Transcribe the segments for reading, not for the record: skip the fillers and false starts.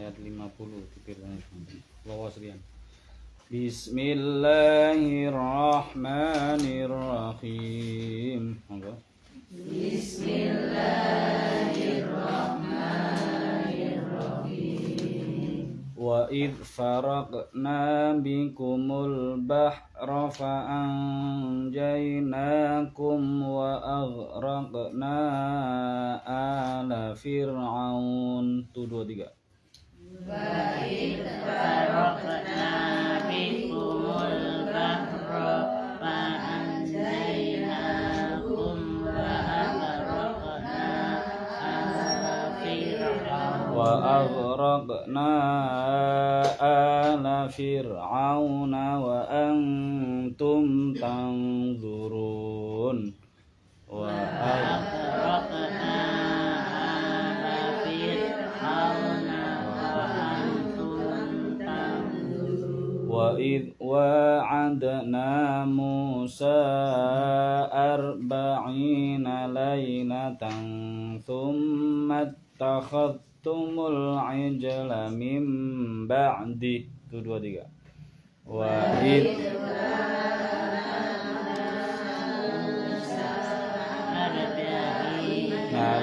ayat 50 Lawasrian. Bismillahirrahmanirrahim. Wa idh faraqna bikumul bahra fa'anjaynakum wa aghraqna ala fir'aun. 1, 2, 3. Wa idh faraqna bikumul bahra fa'anjaynakum wa aghraqna ala fir'aun. Ala fir'auna wa antum tanzurun. Wa aghraqna ala fir'auna wa antum tanzurun. Wa idh wa'adna Musa 40 laylatan thumma takhadtumul ijla min ba'di. 1, 2, 3. Wa idh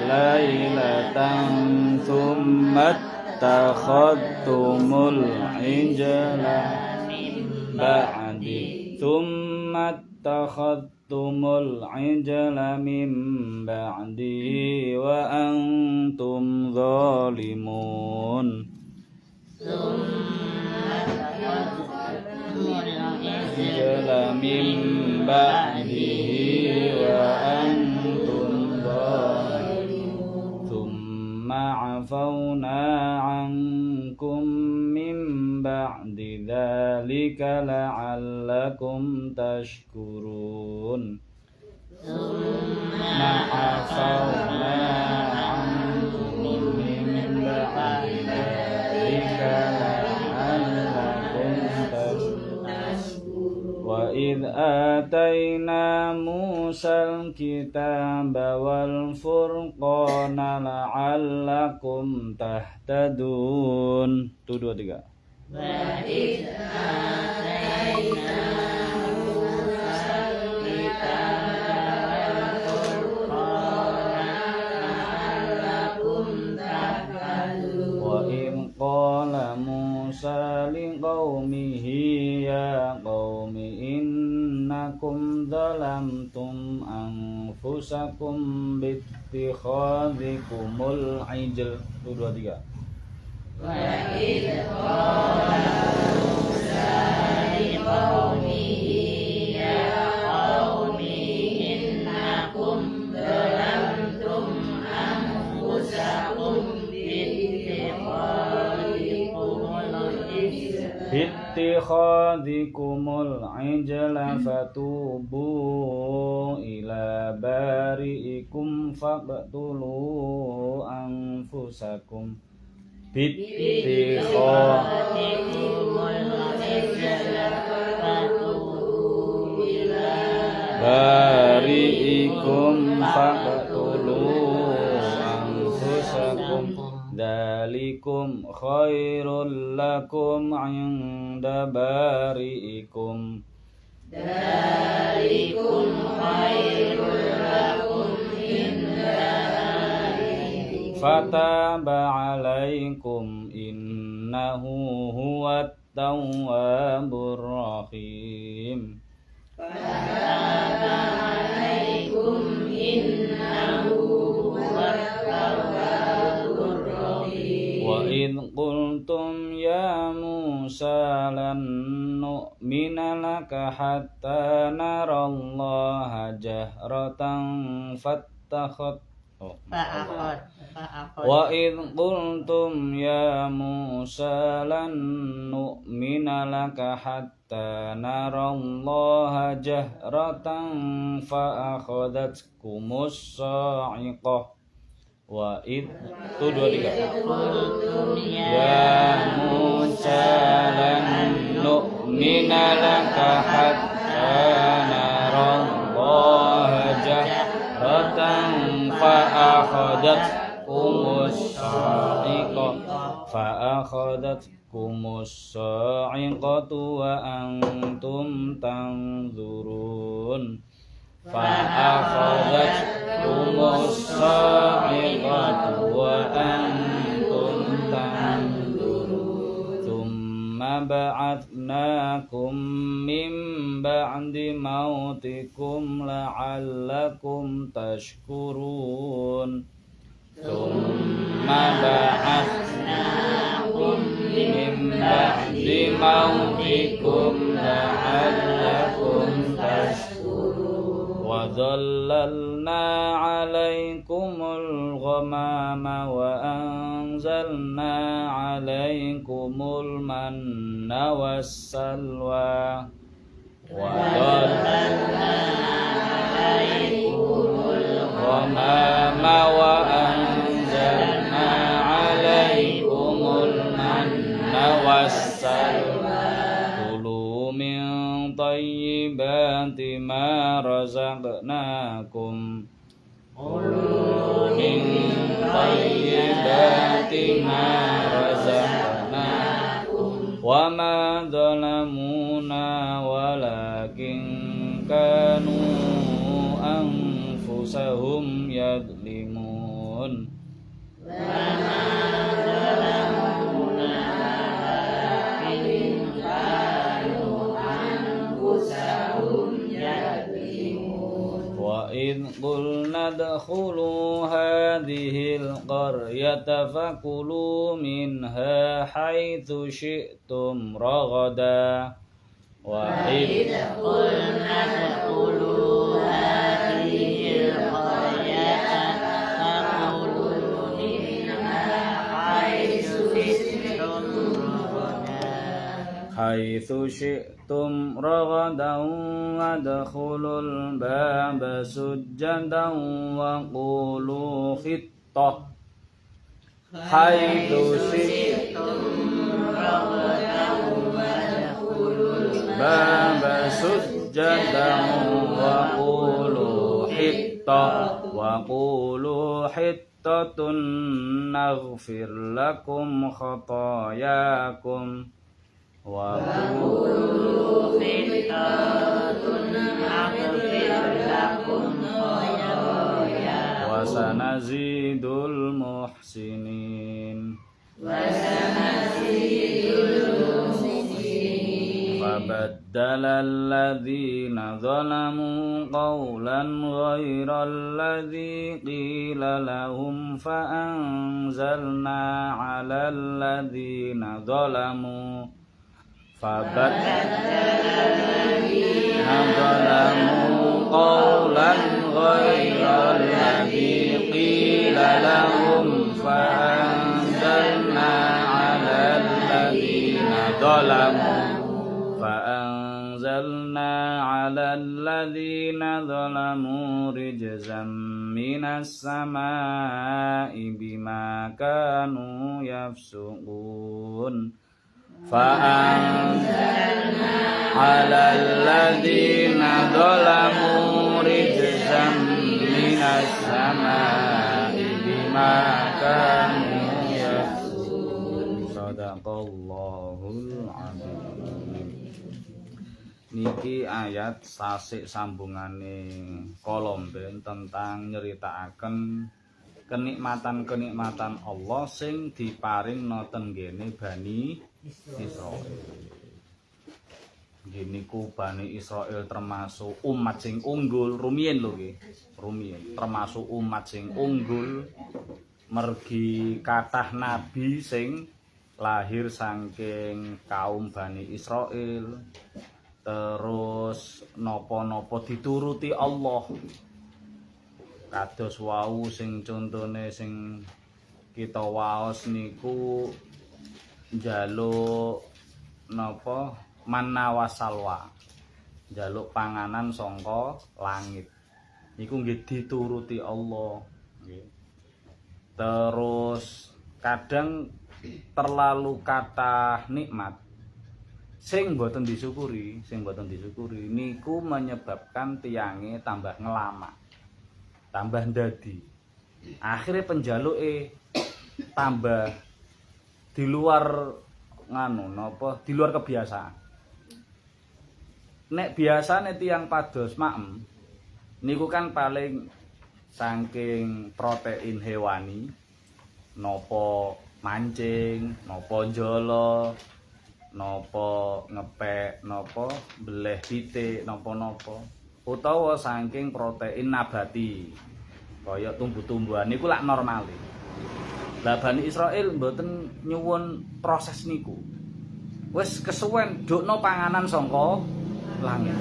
laylatan thumma takhadtumul ijla min ba'di. Thumma takhadtumul ijla min ba'di wa antum zalimun. Ijla min ba'di wa antum zalimun. Thumma afawna ankum min ba'di dzalika la'allakum tashkurun. Thumma afawna ankum min ba'di dzalika la'allakum tashkurun. Wa idh atayna Musal kitaba wal furqana la'allakum tahtadun. 1, 2, 3. Wa idh atayna Musal kitaba wal furqana la'allakum tahtadun. Wa idh qala Musa liqaumihi ya qaumi innakum zalamtum anfusakum bittikhadhikumul ijl. 1, 2, 3. Wa idh qala Musa liqaumihi ya qaumi innakum zalamtum anfusakum bittikhadhikumul ijla fatubu ila bari'ikum faqtulu anfusakum bari'ikum faqtulu anfusakum dzalikum khairul lakum 'inda bari'ikum. Dzalikum khairul lakum inda bari'ikum. Fataba 'alaikum innahu huwat tawwabur rahim. Fataba 'alaikum innahu huwat tawwabur rahim. Wa idh qultum ya Musa lan nu'mina laka hatta narallaha jahratan Wa idh qultum ya Musa lan nu'mina laka hatta narallaha jahratan fa akhadhatkumus sa'iqah. Wa id 1, 2, 3. Ya Musa lan nu'mina laka hatta narallaha jahratan fa الصاعقة وأنتم تنظرون فأخذتكم الصاعقة وأنتم تنظرون ثم بعثناكم من بعد موتكم لعلكم تشكرون ثم بعثناكم من بعد موتكم لعلكم تشكرون وظللنا عليكم الغمام وأنزلنا عليكم المن والسلوى وظللنا عليكم الغمام وأنزلنا عليكم المن والسلوى كلوا من طيبات ما رزقناكم من طيبات ما رزقناكم وما ظلمونا ولكن كانوا أنفسهم يظلمون وإذ قلنا ادخلوا هذه القرية فكلوا منها حيث شئتم رغدا وإذ قلنا ادخلوا هذه القرية فكلوا منها حيث شئتم رغدا وادخلوا الباب سجدا وقولوا حطة حيث شئتم رغدا وادخلوا الباب سجدا وقولوا حطة نغفر لكم خطاياكم وقولوا حطة نغفر لكم خطاياكم وسنزيد المحسنين فبدل الذين ظلموا قولا غير الذي قيل لهم فأنزلنا على الذين ظلموا قولا غير الذي قيل لهم فأنزلنا على الذين ظلموا رجزا من السماء بما كانوا يفسقون فأنزلنا على الذين ظلموا رجزا من السماء بما كانوا يفسقون صدق Allahul Azim. Niki ayat sasik sambungane Kolomben tentang nyeritakaken kenikmatan-kenikmatan Allah sing diparingna tenggene Bani Israil. Gini ku Bani Israil termasuk umat sing unggul rumiyin lho nggih. Rumiyin termasuk umat sing unggul mergi kathah nabi sing lahir saking kaum Bani Israil. Terus napa-napa dituruti Allah. Kados wau sing contone sing kita waos niku njaluk napa manna wasalwa, njaluk panganan saka langit niku nggih dituruti Allah nggih. Terus kadang terlalu kathah nikmat sing mboten disyukuri niku menyebabkan tiyange tambah ngelamak, tambah ndadi. Akhirnya penjaluke tambah di luar di luar kebiasaan. Nek biasane tiyang pados maem niku kan paling saking protein hewani napa mancing, napa njolo, napa ngepek, napa beleh pitik, napa-napa utawa saking protein nabati kaya tumbuh-tumbuhan niku lak normale. Lah Bani Israil mboten nyuwun proses niku. Wis kesuwen ndukno panganan saka langit.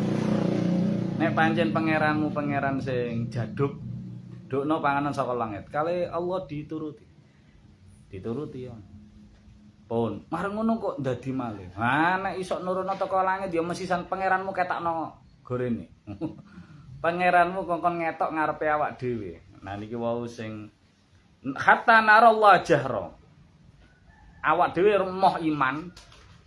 Nek pancen pangeranmu pangeran sing jaduk, ndukno panganan saka langit. Kali Allah dituruti. Dituruti ya. Pun, mareng ngono kok dadi malih. Ha nek iso nurono teko langit ya mesisan pangeranmu ketakno gorene. Pangeranmu kongkon ngetok ngarepe awak dhewe. Nah niki wau sing hatta narallah jahra. Awak dhewe moh iman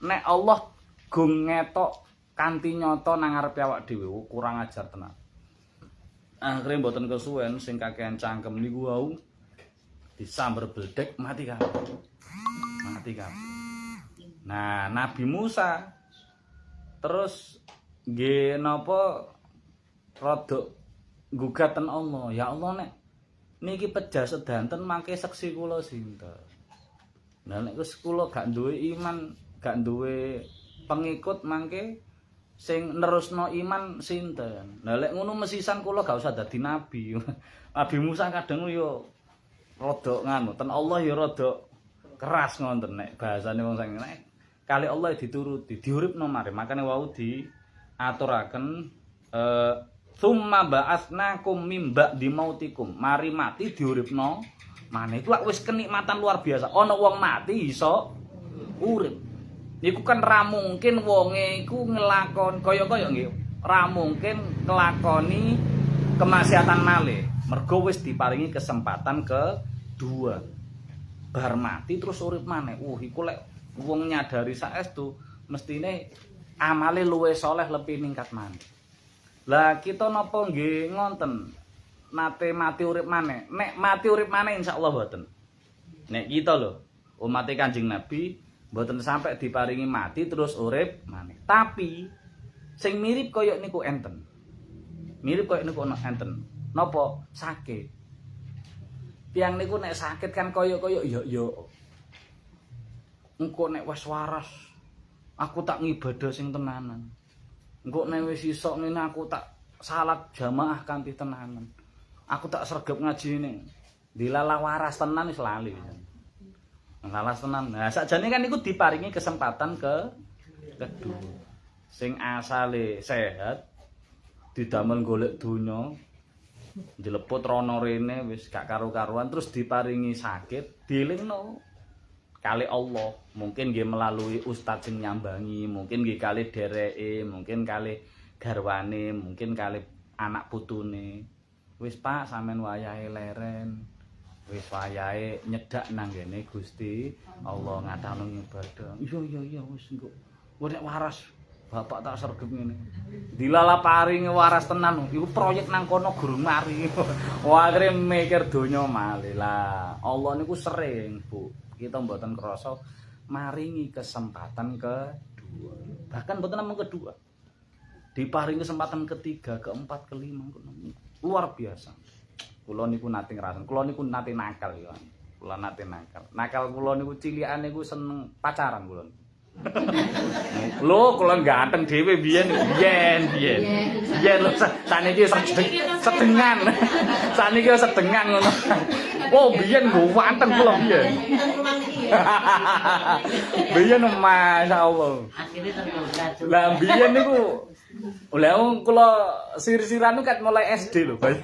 nek Allah gung ngetok kanthi nyata nang ngarepe awak dhewe. Kurang ajar tenan. Akhire mboten kesuwen sing kakehan cangkem niku wau disamber bledek mati kabeh. Mati kabeh. Nah, Nabi Musa terus nggih napa rada gugatan Allah. Ya Allah nek niki pejah sedanten mangke seksi kula sinten. Nah nek wis kula gak duwe iman, gak duwe pengikut mangke sing nerusno iman sinten. Lah lek ngono mesisan kula gak usah dadi nabi. Nabi Musa kadang yo rada ten Allah ya rada keras ngonten nek bahasane wong sing nek kali Allah dituruti, diuripno mari. Makane wau diaturaken summa ba'atsnakum mim ba'di mautikum. Mari mati diuripno maneh. Iku lak wis kenikmatan luar biasa. Ana wong mati iso urip. Niku kan ra mungkin wonge iku ngelakon kaya-kaya nggih. Ra mungkin nglakoni kemaksiatan malih. Mergo wis diparingi kesempatan kedua. Bar mati terus urip maneh. Iku lek wong nyadari saestu mestine amale luwih saleh lebih ningkat maneh. Lah kita napa nggih ngonten nate mati urip maneh. Nek mati urip maneh insyaallah mboten. Nek kita lho umat Kanjeng Nabi mboten sampai diparingi mati terus urip maneh. Tapi sing mirip kaya niku enten. Mirip kaya niku enten. Napa sakit. Tiang niku nek sakit kan kaya-kaya ya engko nek wis waras aku tak ngibadah sing tenanan. Engko nek wis isok ngene aku tak salat jamaah kanthi tenanan. Aku tak sregep ngajine. Dilala waras tenan wis lali. Lalas tenan. Nah, sakjane kan niku diparingi kesempatan kedua. Sing asale sehat didamel golek donya, dileput rono rene wis gak karu-karuan terus diparingi sakit, dielingno kali Allah. Mungkin nggih melalui ustaz sing nyambangi, mungkin nggih kali dereke, mungkin kali garwane, mungkin kali anak putune. Wis Pak, sampean wayahe leren. Wis wayahe nyedak nang ngene Gusti Allah ngatano ibadah. Iya wis engko. Nek waras bapak tak sregep ngene. Dilala paringe waras tenan. Iku proyek nang kono gurung mari. Wah, akhire mikir donya malih. Lah, Allah niku sering, Bu. Kita mboten krasa maringi kesempatan kedua. Bahkan mboten namung kedua. Diparingi kesempatan ketiga, keempat, kelima, luar biasa. Kula niku nate ngrasen. Kula niku nate nakal ya. Kula nate nakal. Nakal kula niku cilikane niku seneng pacaran kula. Lho, kula ganteng dhewe biyen lho saniki sedengan. Saniki sedengan ngono. Oh, biyen go wanteng kula biyen. Biyen masyaallah. Lah biyen niku lah kula sir-siran kat mulai SD lho, Bay.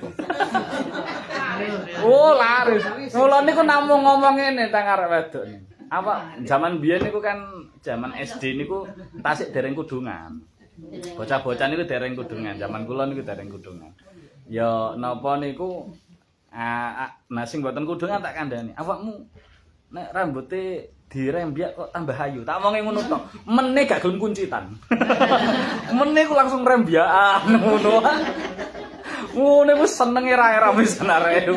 Oh, laris. Kula niku namung ngomong ngene teng arek wedok niku. Apa zaman biyen niku kan zaman SD niku tasik dereng kudungan. Bocah-bocah niku dereng kudungan, zaman kula niku dereng kudungan. Ya napa niku nah sing mboten kudungan tak kandhani. Awakmu nek rambuté dirembyak kok tambah ayu. Tak wonge ngono tok. Mene gak gelem kuncitan. Mene ku langsung rembyakan ngono. Ngono ku senenge ra-ra wis arek.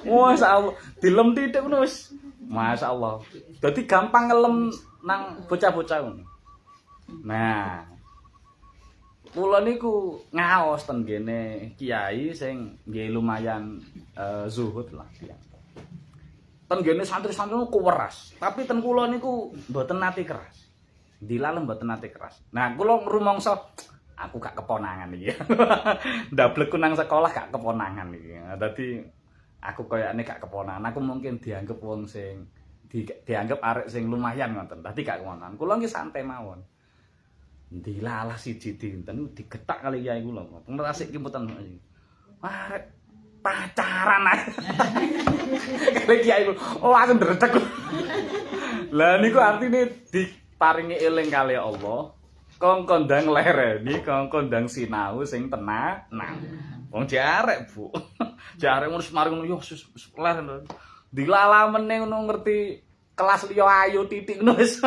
Masyaallah, dilem titik ngono wis. Masyaallah. Dadi gampang ngelem nang bocah-bocah ngono. Nah, kula niku ngaos ten kene kiai sing nggih lumayan zuhud lah tiyang. Ten kene santri-santri niku weras, tapi ten kula niku mboten nate keras. Dilalem mboten nate keras. Nah, kula rumangsa aku gak keponangan iki. Ndableku nang sekolah gak keponangan iki. Dadi aku koyane gak keponangan. Aku mungkin dianggep wong sing dianggep arek sing lumayan ngoten. Dadi gak keponangan. Kula nggih santai mawon. Dilalah siji dinten digetak kali kiai kula. Ngrasik ki mboten. Arek pacaran ae. Kali kiai kula langsung dredeg. Lah niku artine diparingi eling kali Allah. Kongkon ndang lereni, kongkon ndang sinau sing tenang. Wong jarek, Bu. Jarek ngono mari ngono yo ler. Dilala meneh ngono ngerti kelas liya ayu titik ngono wis.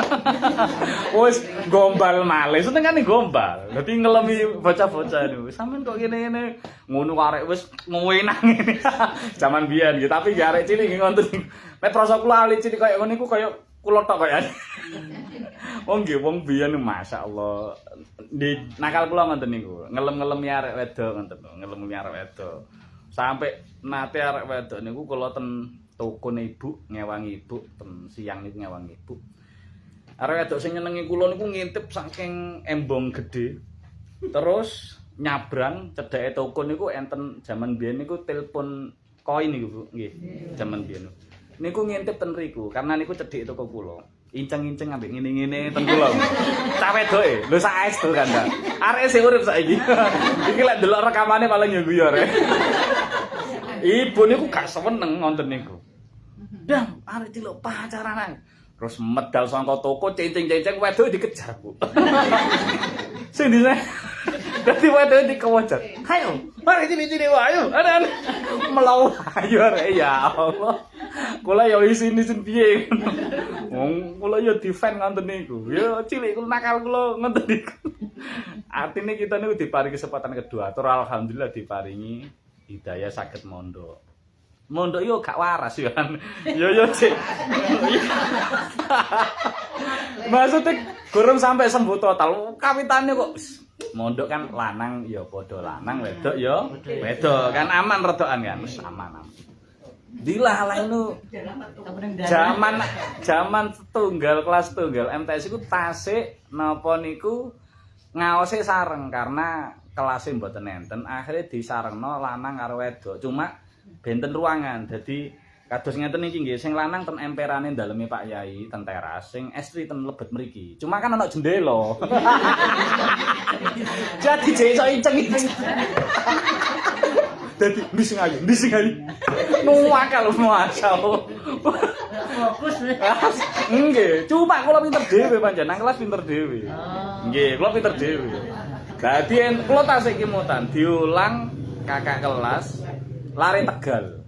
Wis gombal malih, senengane gombal. Dadi ngelemi bocah-bocah niku. Sampeyan kok ngene-ngene ngono arek wis ngewenang ngene. Zaman biyen nggih, tapi arek cilik nggih ngoten. Nek prasa kula ali cilik kaya ngono niku kaya kula tok kaya. Wong nggih wong biyen masyaallah. Di nakal kula ngoten niku, ngelem-ngelemi arek wedok ngoten lho, ngelemi arek wedok. Sampai nate arek wedok niku kula ten tokone ibu, ngewangi ibu, ten siang niku ngewangi ibu. Arek wedok sing nyenengi kula niku ngintip saking embong gede. Terus nyabrang cedhake toko niku enten jaman biyen niku telepon koin niku Bu, nggih. Jaman biyen. Niku ngintip ten riku karena niku cedhik toko kula. Inceng-inceng ambek ngene-ngene ten kula. Cah wedoke, lho saestu kan ta. Areke sing urip saiki. Iki lek delok rekamane paling yo guyu arek. Ibu niku gak seneng ngonten niku. Dang, arek ciluk pacaran ae. Terus medal saka toko cincing-cincing wedoke dikejar, Bu. Sing dise. Dadi wedoke dikewajar. Hayo, mari cilik-cilik wae ayo. Ana melayu ayo arek ya Allah. Kula yo isin-isin piye. Wong kula yo defend ngoten niku. Yo cilik kula nakal kula ngoten niku. Artine kita niku diparingi kesempatan kedua. Tur alhamdulillah diparingi hidayah saged mondok. Mondok yo gak waras yo kan. Yo cik. Maksudnya gorong sampai sembuh total. Kawitane kok mondok kan lanang ya padha lanang, wedok ya wedok. Kan aman redokan kan, wis aman. Dilalah itu zaman tunggal kelas tunggal MTS iku tasik napa niku ngaose sareng karena kelasé mboten enten akhirnya disarengno lanang karo wedok cuma benten ruangan dadi kados ngeten iki nggih sing lanang ten emperane daleme Pak Yai ten teras sing estri ten lebet mriki cuma kan ana jendela jadi iso inceng-inceng dadi bising ayu nuwakal masyaallah Fokus. nggih cuma kula pinter dhewe pancen nang kelas pinter dhewe nggih kula pinter dhewe dadi kula tasik iki mutan diulang kakak kelas lari Tegal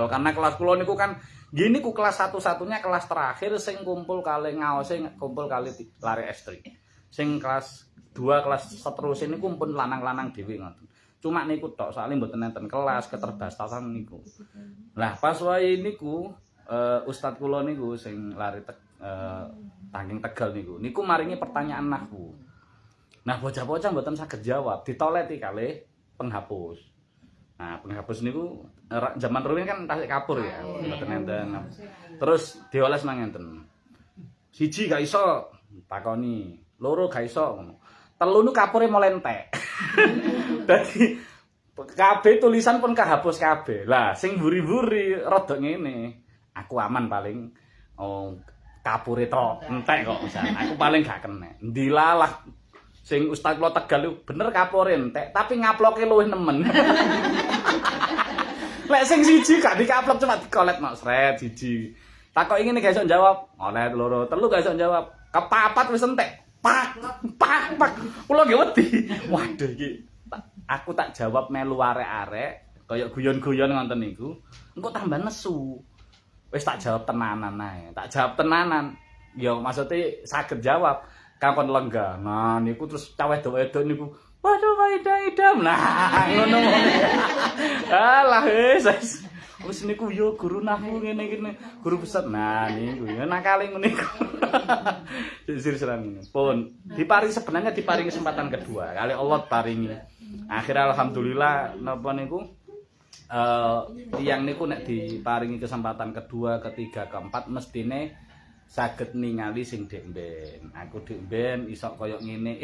karena kelas kula niku kan gini ku kelas satu-satunya kelas terakhir sing kumpul kali ngaose kumpul kali lari estri sing kelas 2 kelas seterusnya niku pun lanang-lanang dhewe ngoten cuma niku tok soalnya mboten enten kelas keterbatasan niku. Lah pas wae niku ustad kula niku sing lari tangking Tegal niku maringi pertanyaan nahwu. Nah bocah-bocah mboten saged jawab, ditoleti kalih penghapus. Nah penghapus niku zaman rumiyin kan tasik kapur ya, mboten enten. Terus dioles nang ngenten. Siji gak iso takoni, loro gak iso ngono. Telu nu kapure mulai entek. Dadi kabeh tulisan pun kahapus kabeh. Lah sing buri-buri rada ngene. Aku aman paling kapure tok entek kok misalnya. Aku paling gak kena. Ndilalah sing ustaz kula Tegal iku bener kapure entek, tapi ngaploke luwih nemen. Lek sing siji gak dikaplok cuma dikolet nok sret siji. Takok ngene gak iso jawab. Oleh loro, telu gak iso jawab. Kepapat wis entek. Pak. Kula nggih wedi. Waduh iki. Aku tak jawab melu arek-arek, kaya guyon-guyon ngoten niku. Engko tambah nesu. Wis tak jawab tenanan ae. Tak jawab tenanan. Ya maksudnya saged jawab. Kapan lenggah. Nah niku terus cah wedok-wedok niku Waduh idam. Nah, ngono. Alah wis niku yo guru nahwu ngene-ngene, guru besar. Nah, niku ya nakale niku. Sir-siran ngene. Pun sebenarnya diparingi kesempatan kedua. Kali Allah paringi. Akhirnya alhamdulillah napa niku tiyang niku nek diparingi kesempatan kedua, ketiga, keempat mestine saged ningali sing dek mben. Aku dek mben iso koyo ngene.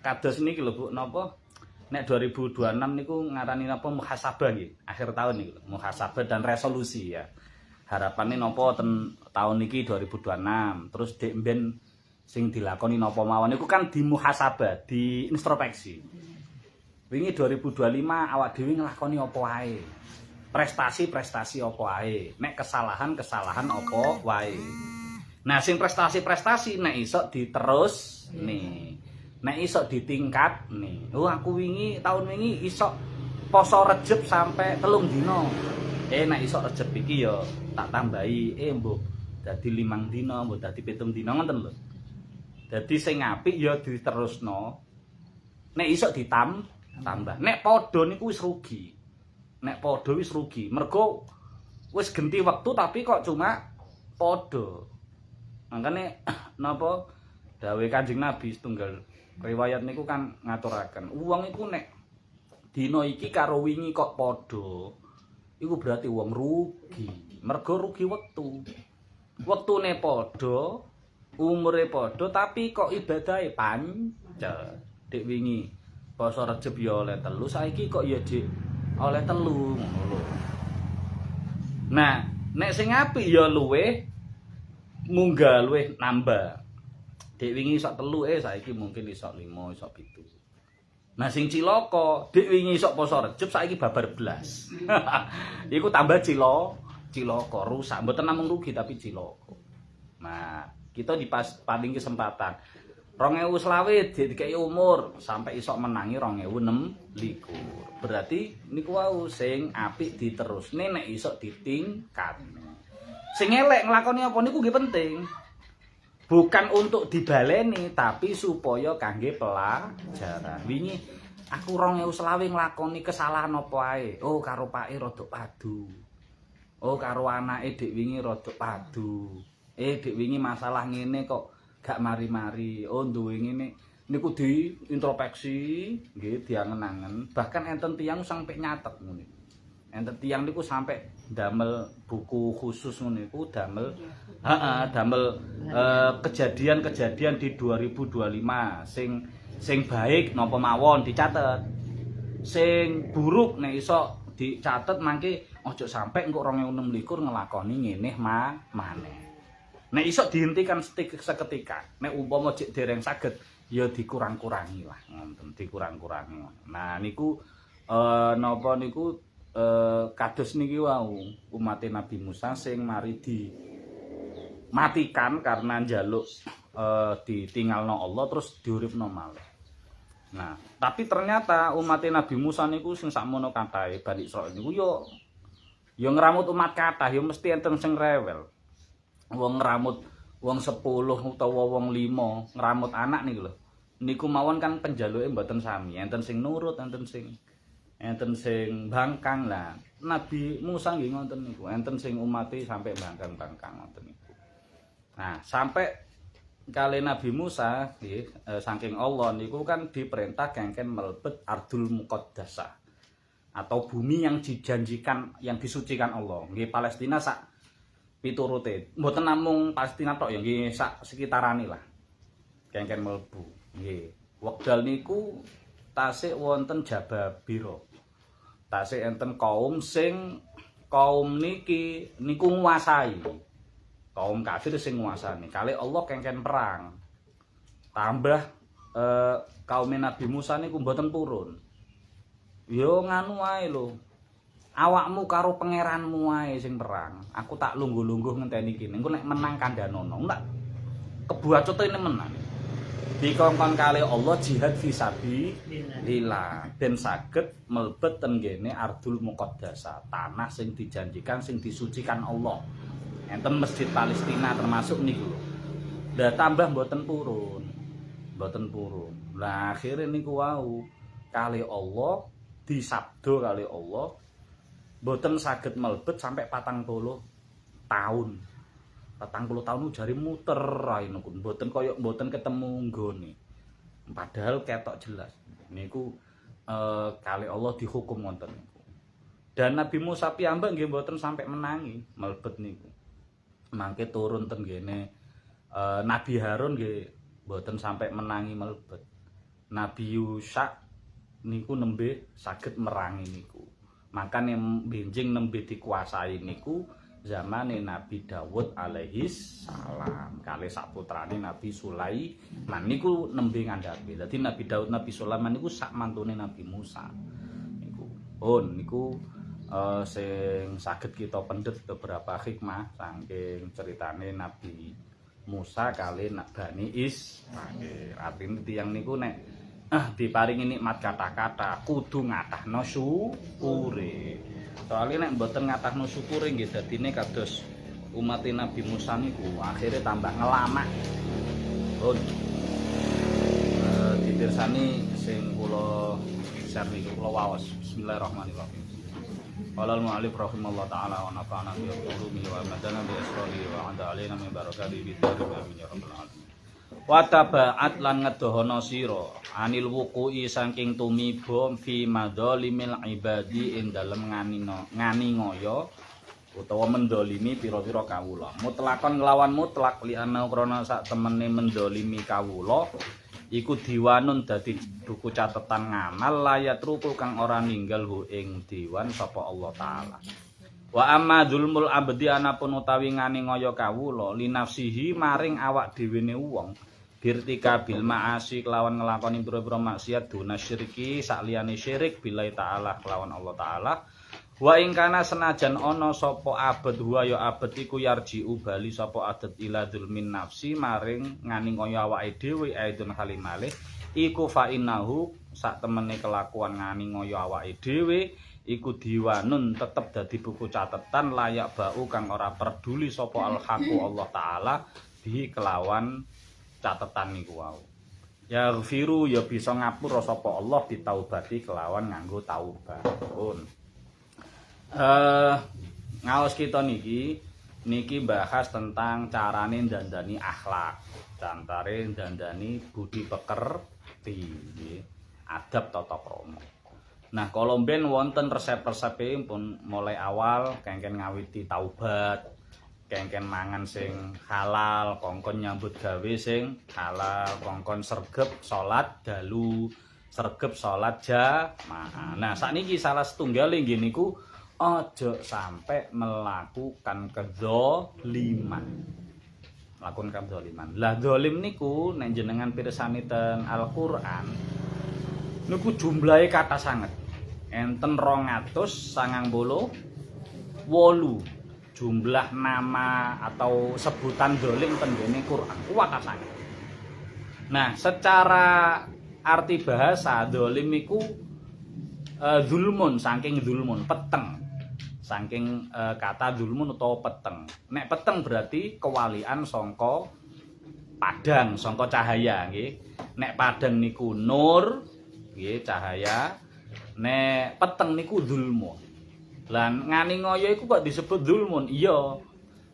Kados niki lho Bu, napa nek 2026 niku ngarani napa muhasabah nggih. Akhir tahun niku, muhasabah dan resolusi ya. Harapane napa tahun niki 2026. Terus dek mben sing dilakoni napa mawon niku kan dimuhasabah, diintrospeksi. Wingi 2025 awak dhewe nglakoni apa wae. Prestasi-prestasi apa wae. Nek kesalahan-kesalahan apa wae. Nah, sing prestasi-prestasi nek iso diterus nih. Nek iso ditingkat nih. Aku tahun wingi iso poso Rejeb sampai 3 dina. Nek iso Rejeb iki ya tak tambahi mbok dadi 5 dina, mbok dadi 7 dina ngoten lho. Dadi sing apik ya diterusno. Nek iso tambah. Nek padha niku wis rugi. Nek padha wis rugi. Mergo wis genti wektu tapi kok cuma padha. Makane napa dawuh Kanjeng Nabi setunggal riwayat niku kan ngaturaken wong iku nek dina iki karo wingi kok padha iku berarti wong rugi. Mergo rugi wektu. Wektune padha, umure padha tapi kok ibadahe pancet. Dik wingi poso Rejeb ya oleh 3, saiki kok ya dik oleh 3 ngono lho. Nah, nek sing apik ya luweh munggah luweh nambah. Dik wingi iso 3 saiki mungkin iso 5, iso 7. Nah sing cilaka, dik wingi iso poso Rejeb saiki babar blas. Iku tambah cilaka, rusak. Mboten namung rugi tapi cilaka. Nah, kita paling kesempatan 2020 dikei umur sampai iso menangi 2026. Berarti niku wau sing apik diterusne nek iso ditingkat. Sing elek nglakoni apa niku nggih penting. Bukan untuk dibaleni tapi supaya kangge pelajaran. Wingi aku 2020 nglakoni kesalahan apa ae. Oh karo pake rada padu. Oh karo anake dik wingi rada padu. Dik wingi masalah ngene kok gak mari-mari. Oh duwe ngene niku diintrospeksi nggih diangen-angen. Bahkan enten tiyang sampai nyatet ngono. Enten tiyang niku sampai damel buku khusus ngono niku damel kejadian-kejadian di 2025 sing baik napa mawon dicatet. Sing buruk nek iso dicatet mangke aja sampai engko 2026 ngelakoni ngene maneh. Nek iso dihentikan seketika. Nek umpama cek dereng saged ya dikurang-kurangi lah ngoten, dikurang-kurangi. Nah niku napa niku kados niki wau umat Nabi Musa sing mari dimatikan karena njaluk ditinggalno Allah terus diuripno malih. Nah, tapi ternyata umat Nabi Musa niku sing sakmono kathahe Bani Israil niku ya ngramut umat kathah ya mesti enten sing rewel. Wong ngramut wong 10 utawa wong 5 ngramut anak niku lho. Niku mawon kan penjaluke mboten sami, enten sing nurut, enten sing bangkang lah. Nabi Musa nggih ngoten niku, enten sing umate sampai bangkang-bangkang ngoten niku. Nah, sampai kali Nabi Musa nggih saking Allah niku kan diperintah kengken melebet Ardul Muqaddasah atau bumi yang dijanjikan, yang disucikan Allah. Nggih Palestina sak piturute. Mboten namung Palestina tok ya nggih sak sekitarane lah. Kengken mlebu. Nggih. Wekdal niku tasik wonten Jababira. Tasik enten kaum niki nguasai. Kaum kafir sing nguasani. Kali Allah kengken perang. Tambah kaum Nabi Musa niku mboten purun. Yo nganu wae lho. Awakmu karo pangeranmu wae sing perang. Aku tak lungguh-lungguh ngenteni kene. Engko nek menang kandhanono, enggak kebuacute ini menang. Dikongkon kali Allah jihad fisabilillah ben saged mlebet ten kene Ardul Muqaddasah, tanah sing dijanjikan sing disucikan Allah. Enten Masjid Palestina termasuk niku lho. Lah tambah mboten purun. Mboten purun. Lah akhire niku wau kali Allah disabda kali Allah mboten saged melebet sampai 40 tahun. 40 tahun jari muter ae niku mboten kaya mboten ketemu nggone. Padahal ketok jelas niku kali Allah dihukum wonten niku. Dan Nabi Musa piyambak nggih mboten sampai menangi melebet niku. Mangke turun ten gene Nabi Harun nggih mboten sampai menangi melebet. Nabi Yusha niku nembe saged merangi niku. Makane benjing nembe dikuasai niku zamane Nabi Dawud alaihi salam kalih saputrane Nabi Sulaiman niku nembe ngandhapi. Dadi Nabi Dawud Nabi Sulaiman niku sak mantune Nabi Musa. Niku. Niku sing saged kita pendhet beberapa hikmah saking ceritane Nabi Musa kali Bani Israil. Artine tiyang niku nek diparingi nikmat kata-kata kudu ngatahno syukure. Soalnya nek mboten ngatahno syukure nggih dadine kados umat Nabi Musa niku akhirnya tambah ngelamak. Ditirsani sing kula share niku kula waos. Bismillahirrahmanirrahim. Qala al-mu'allif rahimallahu ta'ala wa nafa'ana bi ulumihi wa madana bi asrarihi wa 'ada alaina min barakatihi bi amin ya rabbal alamin. Wa taba'at lan ngedohono sira anil wuqu'i saking tumiba fi madzalimil ibadi ing dalem ngani ngoyo utawa mendolimi pira-pira kawula. Mutlakon nglawan mutlak li ana krana sak temene mendolimi kawula iku diwanun dadi buku catetan ngamal layat ruku kang ora ninggal hu ing diwan sapa Allah taala. Wa amma zulmul abdi anapun utawi ngani ngoyo kawula li nafsihi maring awak dhewe ne wong birtika bil ma'asi kelawan nglakoni pira-pira maksiat duna syirki sakliyane syirik billahi taala kelawan Allah taala. Wa ing kana senajan ana sapa abad wa ya abad iku yarji'u bali sapa adat ila dzulmin nafsi maring ngani kaya awake dhewe aidun halimale iku fa innahu sak temene kelakuan ngani kaya awake dhewe iku diwanun tetep dadi buku catetan layak bau kang ora peduli sapa al-haqu Allah taala bi kelawan catetan niku wau. Ya gfiru ya bisa ngapura sapa Allah ditaubati kelawan nganggo taubat. Ngaos kita niki bahas tentang carane ndandani akhlak, cantare ndandani budi pekerti, adab tata krama. Nah, kalau mben wonten resep-resepe pun mulai awal kengken ngawiti taubat, kengken mangan sing halal, kongkon nyambut gawe sing halal, kongkon sregep salat dalu, sregep salat jamaah. Nah, sakniki salah setunggal nggih niku ojo sampai melakukan kedzaliman. Melakukan kedzaliman. Lah zalim niku nek jenengan pirsani ten Al-Qur'an niku jumlahe kathah sanget. Enten 298 jumlah nama atau sebutan zalim ten ngene Qur'an. Kathah sanget. Nah, secara arti bahasa zalim iku zulmun saking zulmun peteng. Saking kata zulmun utawa peteng. Nek peteng berarti kewalian sangka padang, sangka cahaya nggih. Nek padang niku nur, nggih cahaya. Nek peteng niku zulmun. Lan ngani ngoyo iku kok disebut zulmun? Iya.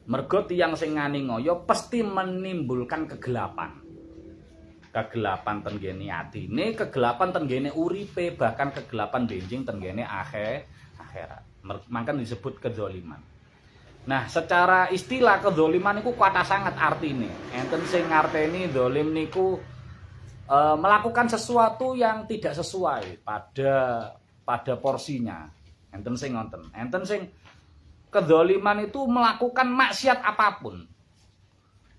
Mergo tiyang sing ngani ngoyo pasti menimbulkan kegelapan. Kegelapan ten gene atine, kegelapan ten gene uripe, bahkan kegelapan benjing ten gene akhirat. Mangkan disebut kedzaliman. Nah, secara istilah kedzaliman niku kuwata sangat artine. Enten sing ngarteni zalim niku melakukan sesuatu yang tidak sesuai pada porsinya. Enten sing ngonten. Enten sing kedzaliman itu melakukan maksiat apapun.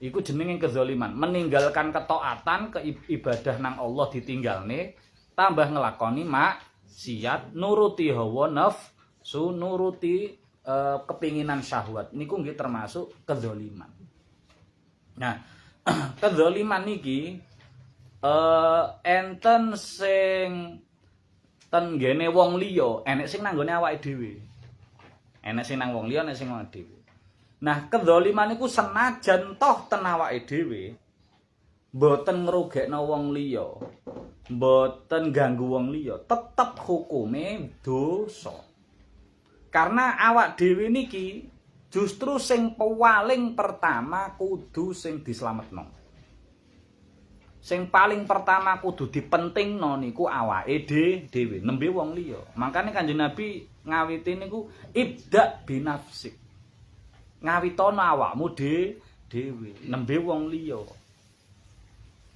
Iku jenenge kedzaliman, meninggalkan ketaatan ibadah nang Allah ditinggalne, tambah ngelakoni maksiat nuruti hawa nafsu, nuruti kepinginan syahwat. Niku nggih termasuk kedzaliman. Nah, kedzaliman niki enten sing ten ngene wong liya, enek sing nanggone awake dhewe. Enek sing nang wong liya, enek sing awake dhewe. Nah, kedzaliman iku senajan toh ten awake dhewe mboten ngrugekno wong liya, mboten ganggu wong liya, tetep hukume dosa. Karena awak dhewe niki justru sing paling pertama kudu sing dislametno. Sing paling pertama kudu dipentingno niku awake dhewe, nembe wong liya. Makane Kanjeng Nabi ngawiti niku ibda binafsik. Ngawitono awakmu dhewe, nembe wong liya.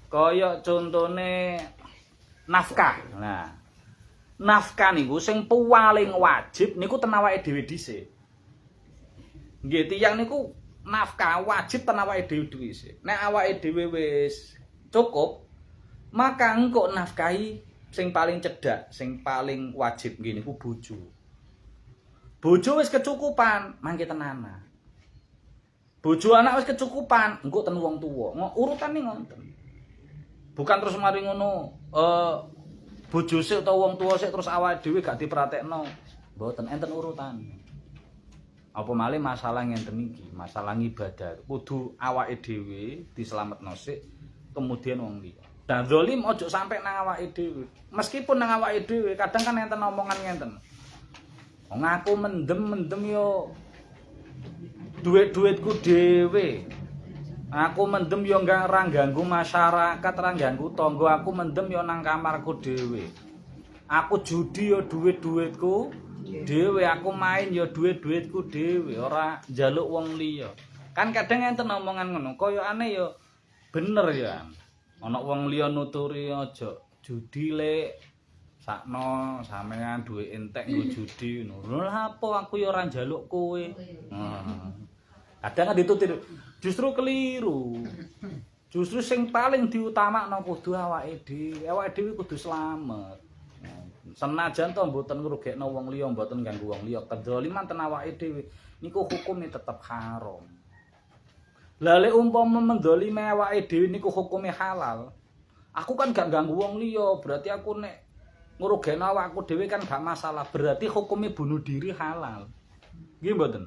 Kaya contone nafkah. Nah, nafkah niku sing paling wajib niku ten awake dhewe dhisik. Nggih, tiyang niku nafkah wajib ten awake dhewe dhisik. Nek awake dhewe wis cukup, maka engko nafkahi sing paling cedhak, sing paling wajib nggih niku bojo. Bojo wis kecukupan, mangke tenanan. Bojo anak wis kecukupan, engko ten wong tuwa. Urutane ngoten. Bukan terus mari ngono bojo sik utawa wong tuwa sik terus awake dhewe gak dipratekno. Mboten enten urutan. Apa malih masalah ngenten iki, masalah ibadah. Kudu awake dhewe dislametno sik, kemudian wong liya. Dan zalim ojo sampai nang awake dhewe. Meskipun nang awake dhewe kadang kan enten omongan ngenten. Wong aku mendem yo duit-duitku dhewe. Aku mendem yo ora ganggu masyarakat, ora ganggu tangga, aku mendem yo nang kamarku dhewe. Aku judi yo duit-duitku dhewe, aku main yo duit-duitku dhewe, ora njaluk wong liya. Kan kadang enten omongan ngono, koyokane yo bener ya. Ana wong liya nuturi aja judi lek sakno sampean duwe entek nggo judi ngono. Lha apa aku ya ora njaluk kowe. Kadang ditutur justru keliru. Justru sing paling diutamakno kudu awake dhewe. Awake dhewe kudu slamet. Senajan to mboten ngrugekno wong liya, mboten ganggu wong liya, kedzaliman ten awake dhewe niku hukume tetep haram. Lah lek umpama mendolime awake dhewe niku hukume halal. Aku kan gak ganggu wong liya, berarti aku nek ngrugekno awakku dhewe kan gak masalah. Berarti hukume bunuh diri halal. Nggih mboten?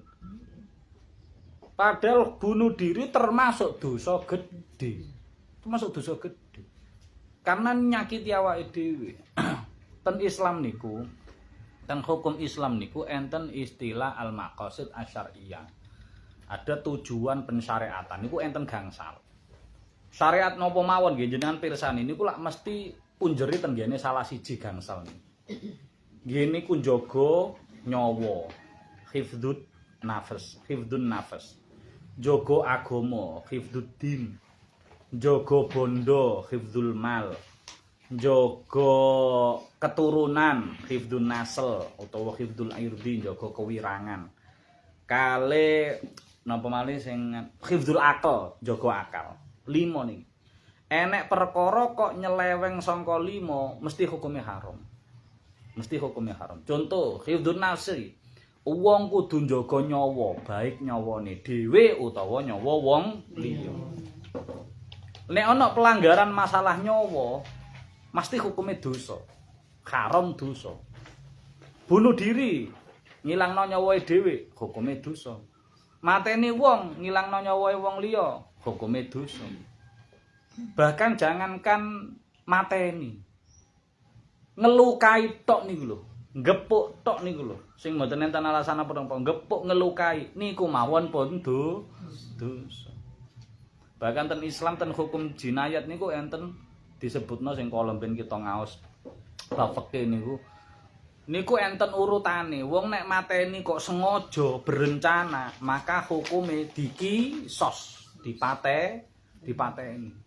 Padahal bunuh diri termasuk dosa gede. Termasuk dosa gede. Karena nyakiti awake dhewe. Ten Islam niku, ten hukum Islam niku enten istilah al-maqasid asyariyah. Ada tujuan pensyariatan niku enten gangsal. Syariat napa mawon nggih jenengan pirsani niku lak mesti punjeri tenggene salah siji gangsal niku. Nggih niku njaga nyawa, hifdzud nafs, jaga agama, hifdzuddin, jaga bondo, hifdzul mal, jaga keturunan, hifdzun nasl utawa hifdzul irdi, jaga kewirangan. Kale napa malih sing hifdzul akal, jaga akal. 5 niki. Enek perkara kok nyeleweng sangka 5 mesti hukumnya haram. Mesti hukumnya haram. Contoh, hifdzun nafsi. Wong kudu njaga nyawa, baik nyawane dhewe utawa nyawa wong liya. Nek ana pelanggaran masalah nyawa, mesti hukume dosa. Haram dosa. Bunuh diri, ngilangno nyawae dhewe, hukume dosa. Mateni wong, ngilangno nyawae wong liya, hukume dosa. Bahkan jangankan mateni. Ngelukai tok niku lho. Gepuk tok niku lho, sing mboten enten alasan apa-apa, gepuk ngelukai niku mawon pun dosa. Bahkan ten Islam ten hukum jinayat niku enten disebutno sing kala ben kita ngaos bab fikih niku. Niku enten urutane. Wong nek mateni kok sengaja berencana, maka hukume dikisos, dipateni.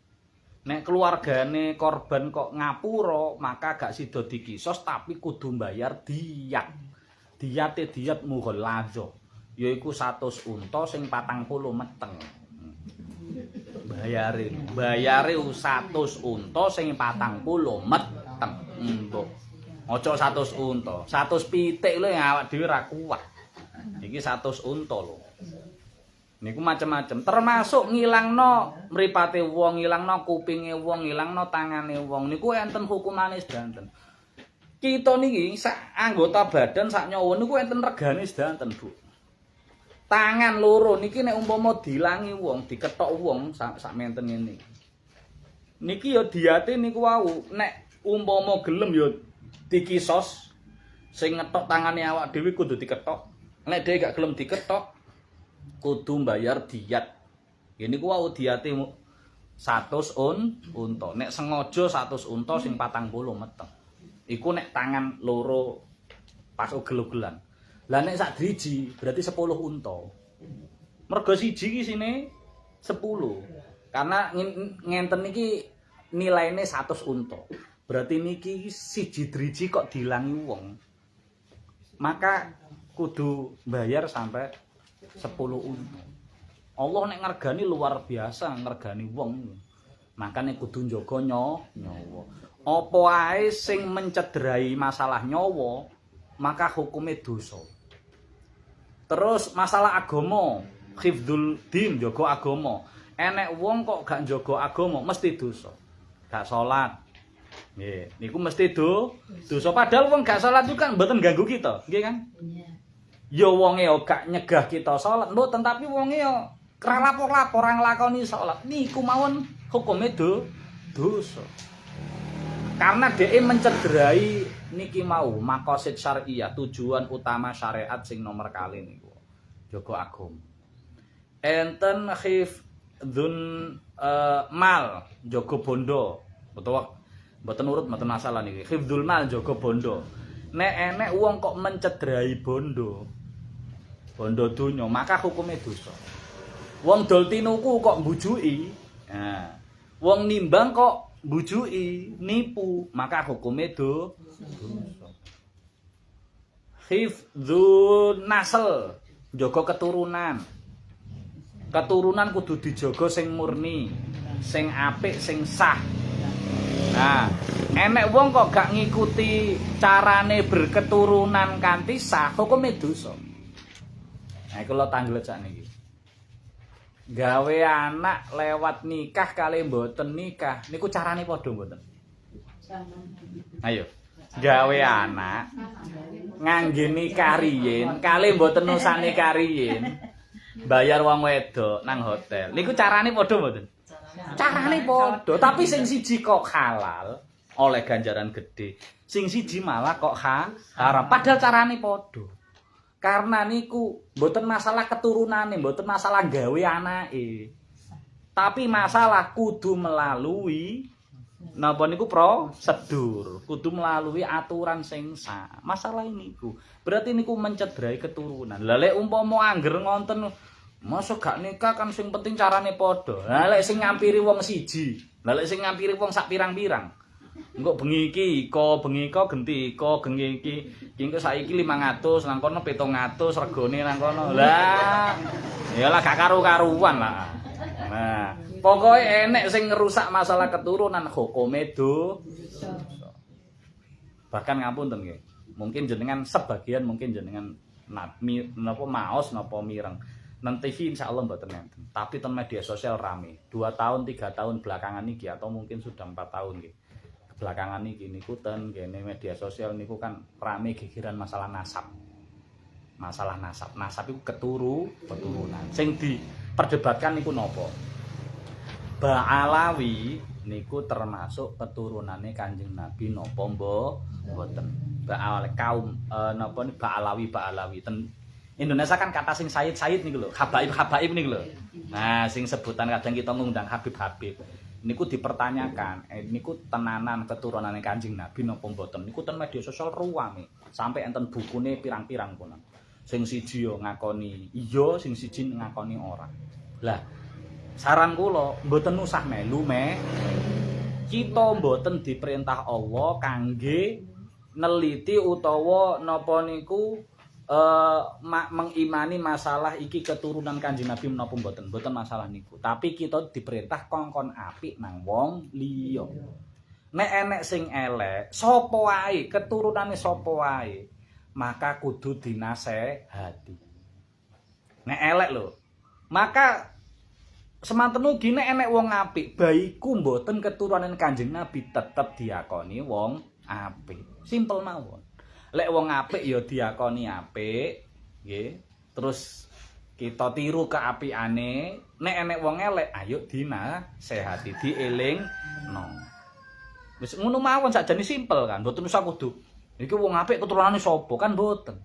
Nek keluargane korban kok ngapura, maka gak sida dikisos tapi kudu mbayar diyat. Diyat mughaladzah, yaiku 100 unta sing 40 meteng. Bayare 100 unta sing 40 meteng. Mbok. Aja 100 unta, 100 pitik lho awak dhewe ra kuat. Iki 100 unta lho. Niku macam-macam, termasuk ngilangno mripate wong, ngilangno kupinge wong, ngilangno tangane wong. Niku enten hukumane sedanten. Kita niki sak anggota badan sak nyawa niku enten regane sedanten, Bu. Tangan loro niki nek umpama dilangi wong, diketok wong sak menten ngene. Niki ya diate niku wau nek umpama gelem ya dikisos sing ngetok tangane awak dhewe kudu diketok. Nek dhewe gak gelem diketok kudu mbayar diat. Ya niku wau diate 100 unta. Nek sengaja 100 unta sing 40 meteng. Iku nek tangan loro pas ugel-ugelan. Lah nek sak driji berarti 10 unta. Mergo siji iki sine 10. Karena ngenten niki nilaine 100 unta. Berarti niki siji driji kok dilangi wong. Maka kudu bayar sampai 10 unta. Allah nek ngergani luar biasa ngergani wong. Makane kudu njaga nyawa. Apa ae sing mencederai masalah nyawa, maka hukume dosa. Terus masalah agama, hifdzul din, jaga agama. Enek wong kok gak njaga agama mesti dosa. Gak salat. Nggih, niku mesti dosa. Padahal wong gak salat itu kan mboten ganggu kita, nggih kan? Ya wonge yo gak nyegah kita salat, mboten tapi wonge yo kralapor-lapor ora nglakoni salat. Niku mawon hukume dosa. Karena DE mencederai niki mau maqasid syariah, tujuan utama syariat sing nomor kali niku. Jaga agama. Enten hifdzun mal, jaga bondo. Mboten urut mboten masalah niki. Hifdzul mal jaga bondo. Nek enek wong kok mencederai bondo donya, maka hukume dosa. Wong dol tinuku kok mbujuki, nah, wong nimbang kok mbujuki, nipu, maka hukume dosa. Hifdzun nasl, jaga keturunan. Keturunan kudu dijaga sing murni, sing apik, sing sah. Nah, enek wong kok gak ngikuti carane berketurunan kanthi sah, hukume dosa. Nah, kula tanggel sakniki. Gawe anak lewat nikah kali mboten nikah, niku carane padha mboten? Ayo. Gawe anak ngangge nikah riyin kali mboten usah nikah riyin. Bayar wong wedok nang hotel. Niku carane padha mboten? Carane padha, tapi sing siji kok halal oleh ganjaran gede. Sing siji malah kok haram. Padahal carane padha. Karena niku mboten masalah keturunane, mboten masalah gawe anake. Tapi masalah kudu melalui napa niku prosedur, kudu melalui aturan sing sah. Masalah niku. Berarti niku mencederai keturunan. Lah lek umpama angger ngonten masa gak nikah kan sing penting carane padha. Lah lek sing ngampiri wong siji, lah lek sing ngampiri wong sak pirang-pirang. Engko bengi iki genti iki engko saiki 500 nang kono 700 regane nang kono. Lah ya lah gak karu-karuan lah. Nah, pokoke enek sing ngerusak masalah keturunan hukume dosa. Bahkan ngapunten nggih. Mungkin jenengan sebagian mungkin jenengan napa maos napa mireng. Nang TV insyaallah mboten enten. Tapi ten media sosial rame. 2 tahun 3 tahun belakangan iki atau mungkin sudah 4 tahun nggih. Belakangan iki niku ten kene media sosial niku kan rame gegeran masalah nasab. Masalah nasab. Nasab iku keturunan. Sing diperdebatkan niku napa? Ba'alawi niku termasuk keturunane Kanjeng Nabi napa mboten. Ba'alawi kaum napa niku Ba'alawi ten Indonesia kan kata sing Sayyid niku lho, habaib niku lho. Nah, sing sebutan kadang kita ngundang Habib. Niku dipertanyakan, niku tenanan keturunane Kanjeng Nabi napa mboten? Niku ten media sosial ruwame, sampai enten bukune pirang-pirang pun. Sing siji yo ngakoni iya, sing siji ngakoni ora. Lah, saran kula mboten usah melu kita mboten diperintah Allah kangge neliti utawa napa niku mengimani masalah iki keturunan Kanjeng Nabi menapa mboten masalah niku. Tapi kita diperintah kongkon apik nang wong liya. Nek enek sing elek, sapa wae, keturunane sapa wae, maka kudu dinasehati. Nek elek lho, maka semanten ugi nek enek wong apik, baiku mboten keturunan Kanjeng Nabi tetep diakoni wong apik. Simpel mawon. Lek wong apik ya diakoni apik, nggih. Terus kita tiru keapiane, nek enek wong elek ayo dinasehati, dielingno. Wis ngono mawon sakjane simpel kan, mboten usah kudu iki wong apik keturunane sapa kan mboten.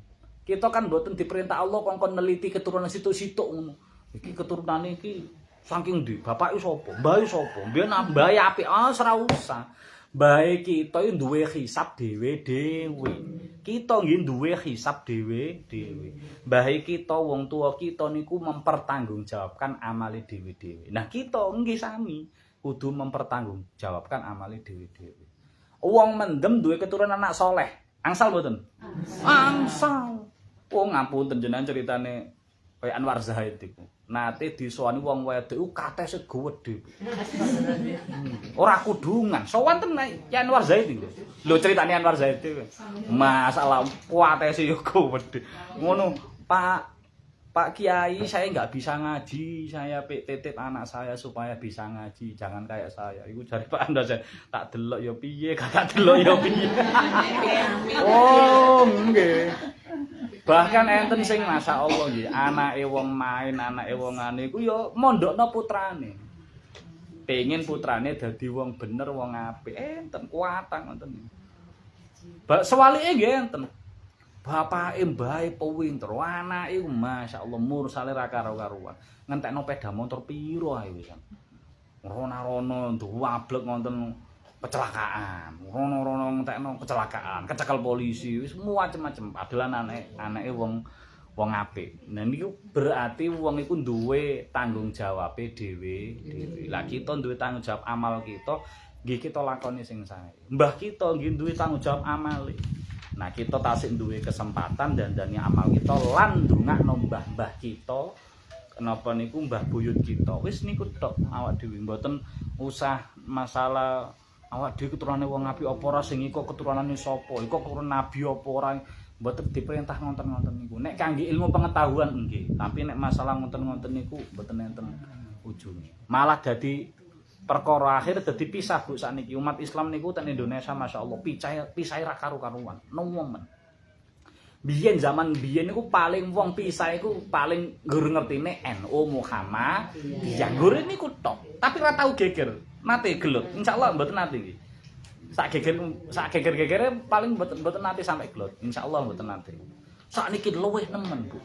Kita kan mboten diperintah Allah kongkon neliti keturunan situk-situk ngono. Iki keturunane iki saking ndi? Bapake sapa? Mbahe sapa? Mbiyen mbahe apik, ora usah. Mbahe kita iki duwe hisab dhewe-dhewe. Kita nggih duwe hisab dhewe-dhewe. Mbahe kita wong tua kita niku mempertanggungjawabkan amale dhewe-dhewe. Nah, kita nggih sami kudu mempertanggungjawabkan amale dhewe-dhewe. Wong mendem duwe keturunan anak soleh. Angsal mboten? Angsal. Oh ngapunten jenengan ceritane kaya Anwar Zahid iku. Nate disowani wong wedok katese gedhe. Ora kudungan. Sowan tenan ya Anwar Zahid iki. Lho ceritane Anwar Zahid iki. Masalah katese yo gedhe. Ngono, Pak Kiai, saya nggak bisa ngaji, saya titip anak saya supaya bisa ngaji, jangan kayak saya. Iku jare Pak Anda saya tak delok ya piye, tak delok ya piye. Oh, nggih. Bahkan enten sing masyaallah nggih, anake wong main, anake wong ane iku ya mondokno putrane. Pengen putrane dadi wong bener, wong apik. Enten kuatang ngoten. Sewalike nggih enten. Bapake mbahe pinter, anake masyaallah mursale ra karo-karuan. Ngentekno peda motor piro ae wisan. Rono-rono duwablek wonten kecelakaan. Rono-rono ngentekno kecelakaan, kecekel polisi, wis macem-macem. Padahal anake wong apik. Nah niku berarti wong iku duwe tanggung jawabe dhewe-dhewe. Lah kita duwe tanggung jawab amal kita, nggih kita lakoni sing sae. Mbah kita nggih duwe tanggung jawab amale. Nah kita tasik duwe kesempatan dandani amal kita lan ndongakno mbah-mbah kita. Kenapa niku mbah buyut kita? Wis niku tok awak dhewe mboten usah masalah awak dhewe keturunane wong apik apa ora sing iku keturunane sapa? Iku keturunan nabi apa ora? Mboten diperintah ngonten-ngonten niku. Nek kangge ilmu pengetahuan nggih, tapi nek masalah ngonten-ngonten niku mboten enten ujune. Malah dadi perkara akhir dadi pisah Bu sakniki umat Islam niku ten Indonesia masyaallah pisah ra karu-karuan. Nemen. Biyen zaman biyen niku paling wong pisah iku paling nggur ngertine NU Muhammad. Ya nggur niku tok. Tapi ra tau geger. Nate gelut. Insyaallah mboten nate iki. Sak geger-gegere paling mboten nate sampai gelut. Insyaallah mboten nate. Sakniki luwih nemen Bu.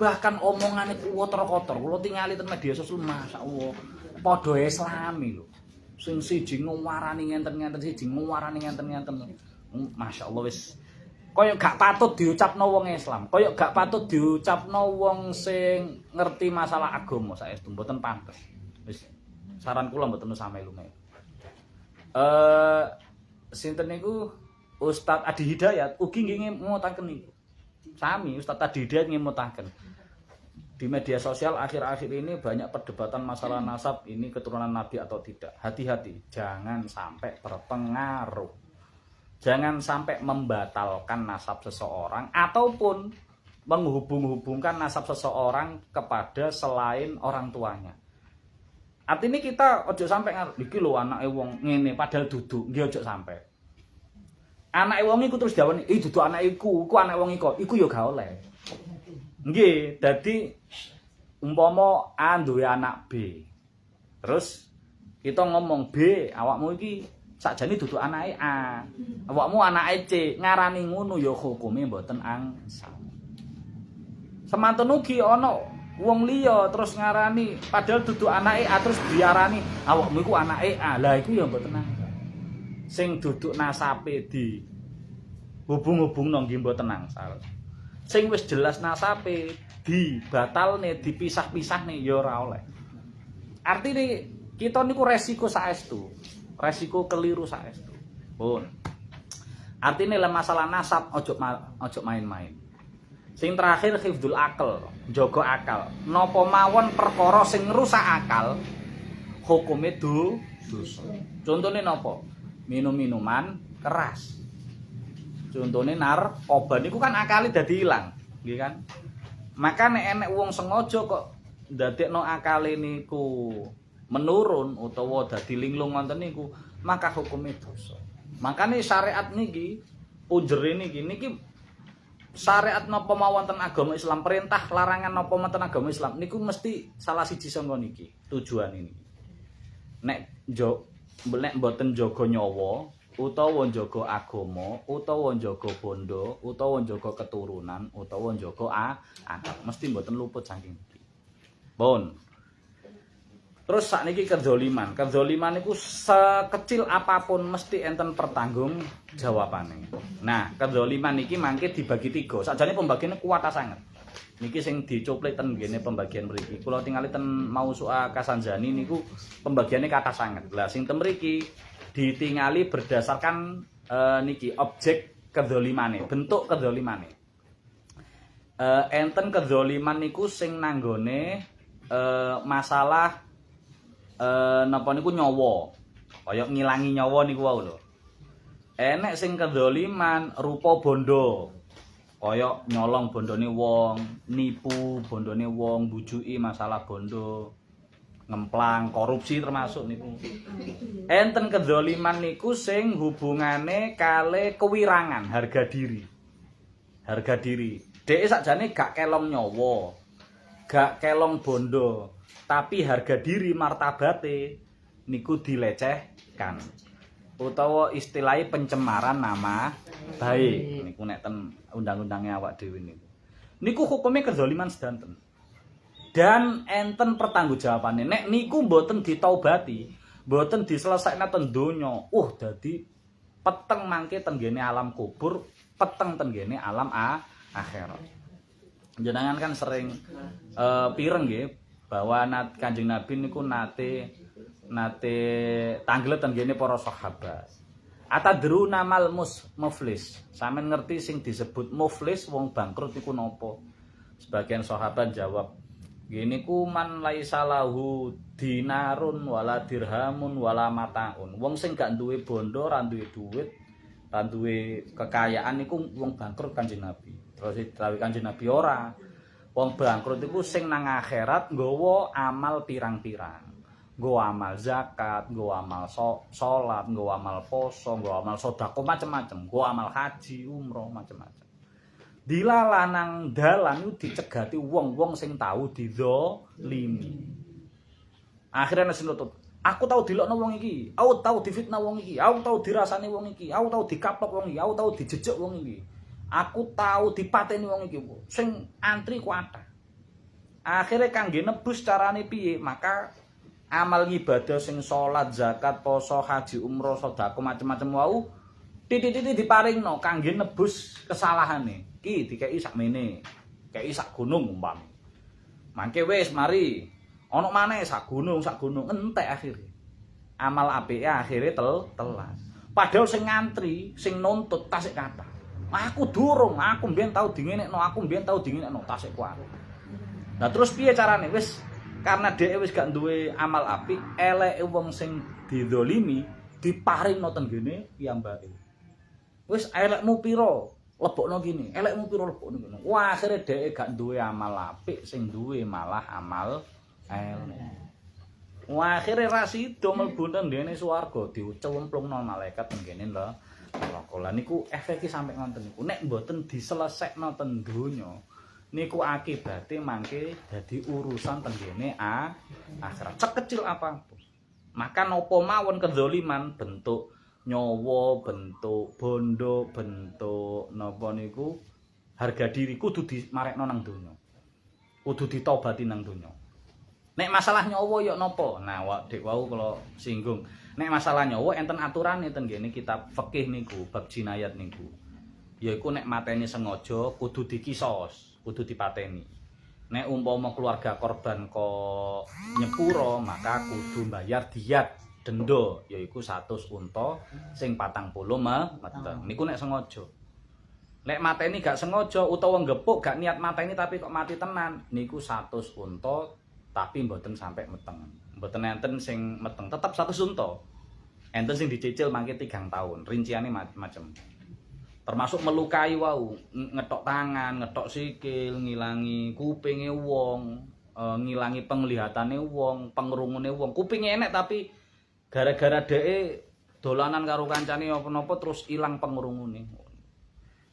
Bahkan omongane kotor-kotor. Kula tingali ten media sosial masyaallah. Padha islami lho. Sing siji ngwarani ngenten-ngenten, siji ngwarani ngenten-ngenten. Masyaallah wis kaya gak patut diucapno wong Islam, kaya gak patut diucapno wong sing ngerti masalah agama saestu mboten pantes. Wis saran kula mboten usah melu-melu. Sinten niku Ustaz Adi Hidayat ugi nggih ngemutaken niku. Sami Ustaz Adi Hidayat ngemutaken. Di media sosial akhir-akhir ini banyak perdebatan masalah nasab ini keturunan Nabi atau tidak. Hati-hati, jangan sampai berpengaruh. Jangan sampai membatalkan nasab seseorang ataupun menghubung-hubungkan nasab seseorang kepada selain orang tuanya. Artinya kita ojo sampai iki lho anake wong ngene padahal duduk, nggih ojo sampai. Anake wong iku terus jawab, "Ih duduk anake iku anake wong iku ya gak oleh." Nggih, dadi umpama A duwe anak B. Terus kita ngomong B, awakmu iki sakjane dudu anake A. Awakmu anake C, ngarani ngono ya hukume mboten angsal. Semanten ugi ana wong liya terus ngarani padahal dudu anake A terus diarani awakmu iku anake A. Lah iku ya mboten angsal. Sing duduk nasabe di hubung-hubungno nggih mboten angsal. Sing wis jelas nasabe dibatalne dipisah-pisahne ya ora oleh. Artine kita niku resiko saestu. Resiko keliru saestu. Pun. Artine le masalah nasab ojo main-main. Sing terakhir hifdzul akal, jaga akal. Napa mawon perkara sing ngrusak akal hukume dosa. Contone napa? Minum-minuman keras. Contone narkoba niku kan akale dadi ilang, nggih kan? Maka nek enek wong sengaja kok ndadekno akale niku menurun utawa dadi linglung wonten niku, maka hukume dosa. Makane syariat niki, ujre niki syariat napa mawon wonten agama Islam, perintah larangan napa wonten agama Islam niku mesti salah siji saka niki tujuan ini. Nek mboten jaga nyawa utawa jaga agama utawa jaga bondo utawa jaga keturunan utawa jaga adat mesti mboten luput saking iki. Pun. Terus sakniki kedzaliman. Kedzaliman niku sekecil apapun mesti enten pertanggung jawabane. Nah, kedzaliman niki mangke dibagi 3. Sakjane pembagiannya kuat sanget. Niki sing dicuplik ten ngene pembagian mriki. Kula tingali ten Mausu'a Kasanjani niku pembagiannya kathah sanget. Lah sing ten mriki ditingali berdasarkan niki objek kedzalimane, bentuk kedzalimane. Enten kedzaliman niku sing nanggone masalah napa niku nyawa. Kaya ngilangi nyawa niku wau lho. Enek sing kedzaliman rupa bondo. Kaya nyolong bondone wong, nipu bondone wong, bujuki masalah bondo, ngemplang, korupsi termasuk niku. Enten kedzaliman niku sing hubungane kale kewirangan, harga diri. Harga diri. Dhek sakjane gak kelong nyawa, gak kelong bondo, tapi harga diri martabate niku dilecehkan. Utawa istilahnya pencemaran nama baik niku nek ten undang-undangnya awak dhewe niku. Niku hukumnya kedzaliman sedanten. Dan enten pertanggungjawabannya. Nek niku mboten ditaubati, mboten diselesaikan ten donya. Dadi peteng mangke ten gene alam kubur, peteng ten gene alam akhirat. Jenengan kan sering pireng nggih bahwa Kanjeng Nabi niku nate tangglet ten gene para sahabat. Atadruna mal muflis. Sampeyan ngerti sing disebut muflis wong bangkrut niku napa? Sebagian sahabat jawab, gini ku man laisa lahu dinarun wala dirhamun wala mataun. Wong sing gak duwe bondo, ra duwe dhuwit, ra duwe kekayaan niku wong bangkrut Kanjeng Nabi. Terus ditawi Kanjeng Nabi ora. Wong bangkrut iku sing nang akhirat nggawa amal pirang-pirang. Nggawa amal zakat, nggawa amal salat, nggawa amal poso, nggawa amal sedekah macam-macam, nggawa amal haji, umroh macam-macam. Dilalah nang dalan iku dicegati wong-wong sing tau dizalimi. Akhirnya sing nutut, aku tau dilokno wong iki, aku tau difitnah wong iki, aku tau dirasani wong iki, aku tau dikaplok wong iki, aku tau dijejek wong iki. Aku tau dipateni wong iki. Sing antri kuatah. Akhirnya kangge nebus carane piye? Maka amal ibadah sing salat, zakat, poso, haji, umroh, sedekah macam-macam wau titik-titik diparingno kangge nebus kesalahane. Ki dikeki sakmene, kei sak gunung umpami. Mangke wis mari ana maneh sak gunung entek akhire. Amal apike akhire telas. Padahal sing ngantri, sing nuntut tasik kathah. Aku durung, aku mbiyen tau dingenekno, tasik kuat. Nah terus piye carane? Wis karena dhek wis gak duwe amal apik, eleke wong sing didzalimi diparingno ten gene piyambake. Wis elekmu pira? Lebokno gini, elekmu pira lebokno gini. Wah, akhire dhek gak duwe amal apik, sing duwe malah amal elek. Wah, akhire ra sida mlebu nang ndene swarga diucemplungno malaikat ten kene lho. Lah niku efeke sampe ngoten niku. Nek mboten diselesekno ten donya, niku akibate mangke dadi urusan ten kene akhirat. Sekecil apapun. Maka napa mawon kedzaliman bentuk nyawa, bentuk bondo, bentuk napa niku harga diri kudu dimarekno nang donya. Kudu ditobati nang donya. Nek masalah nyawa ya napa? Nah, dek wau kula singgung. Nek masalah nyawa enten aturane ten ngene kitab fikih niku, bab jinayat niku. Yaiku nek mateni sengaja kudu dikisos, kudu dipateni. Nek umpama keluarga korban kok nyepuro, maka kudu bayar diat denda yaiku 100 unta sing 40 meter. Niku nek sengaja. Nek mateni gak sengaja utawa ngepuk gak niat mateni tapi kok mati tenan, niku 100 unta tapi mboten sampai meteng. Mboten enten sing meteng, tetep 100 unta. Enten sing dicicil mangke 3 tahun. Rinciane macam-macam. Termasuk melukai wau, ngetok tangan, ngetok sikil, ngilangi kupinge wong, ngilangi penglihatane wong, pengrungune wong. Kupinge enek tapi gara-gara dheke dolanan karo kancane apa-apa terus ilang pengrungune.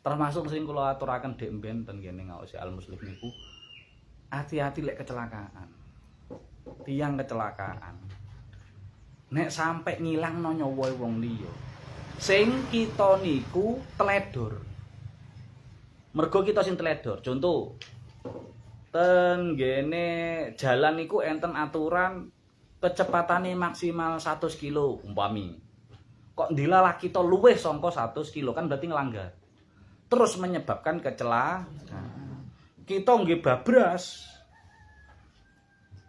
Termasuk sing kula aturaken dhek mben ten kene ngaosi Al Muslim niku hati-hati lek kecelakaan. Tiang kecelakaan. Nek sampai ngilangno nyawa wong liya. Sing kita niku teledor. Mergo kita sing teledor. Contoh ten gene jalan niku enten aturan kecepatane maksimal 100 kilo umpami. Kok ndilalah kita luwih sangka 100 kilo kan berarti nglanggar. Terus menyebabkan kecelakaan. Kita nggih babras.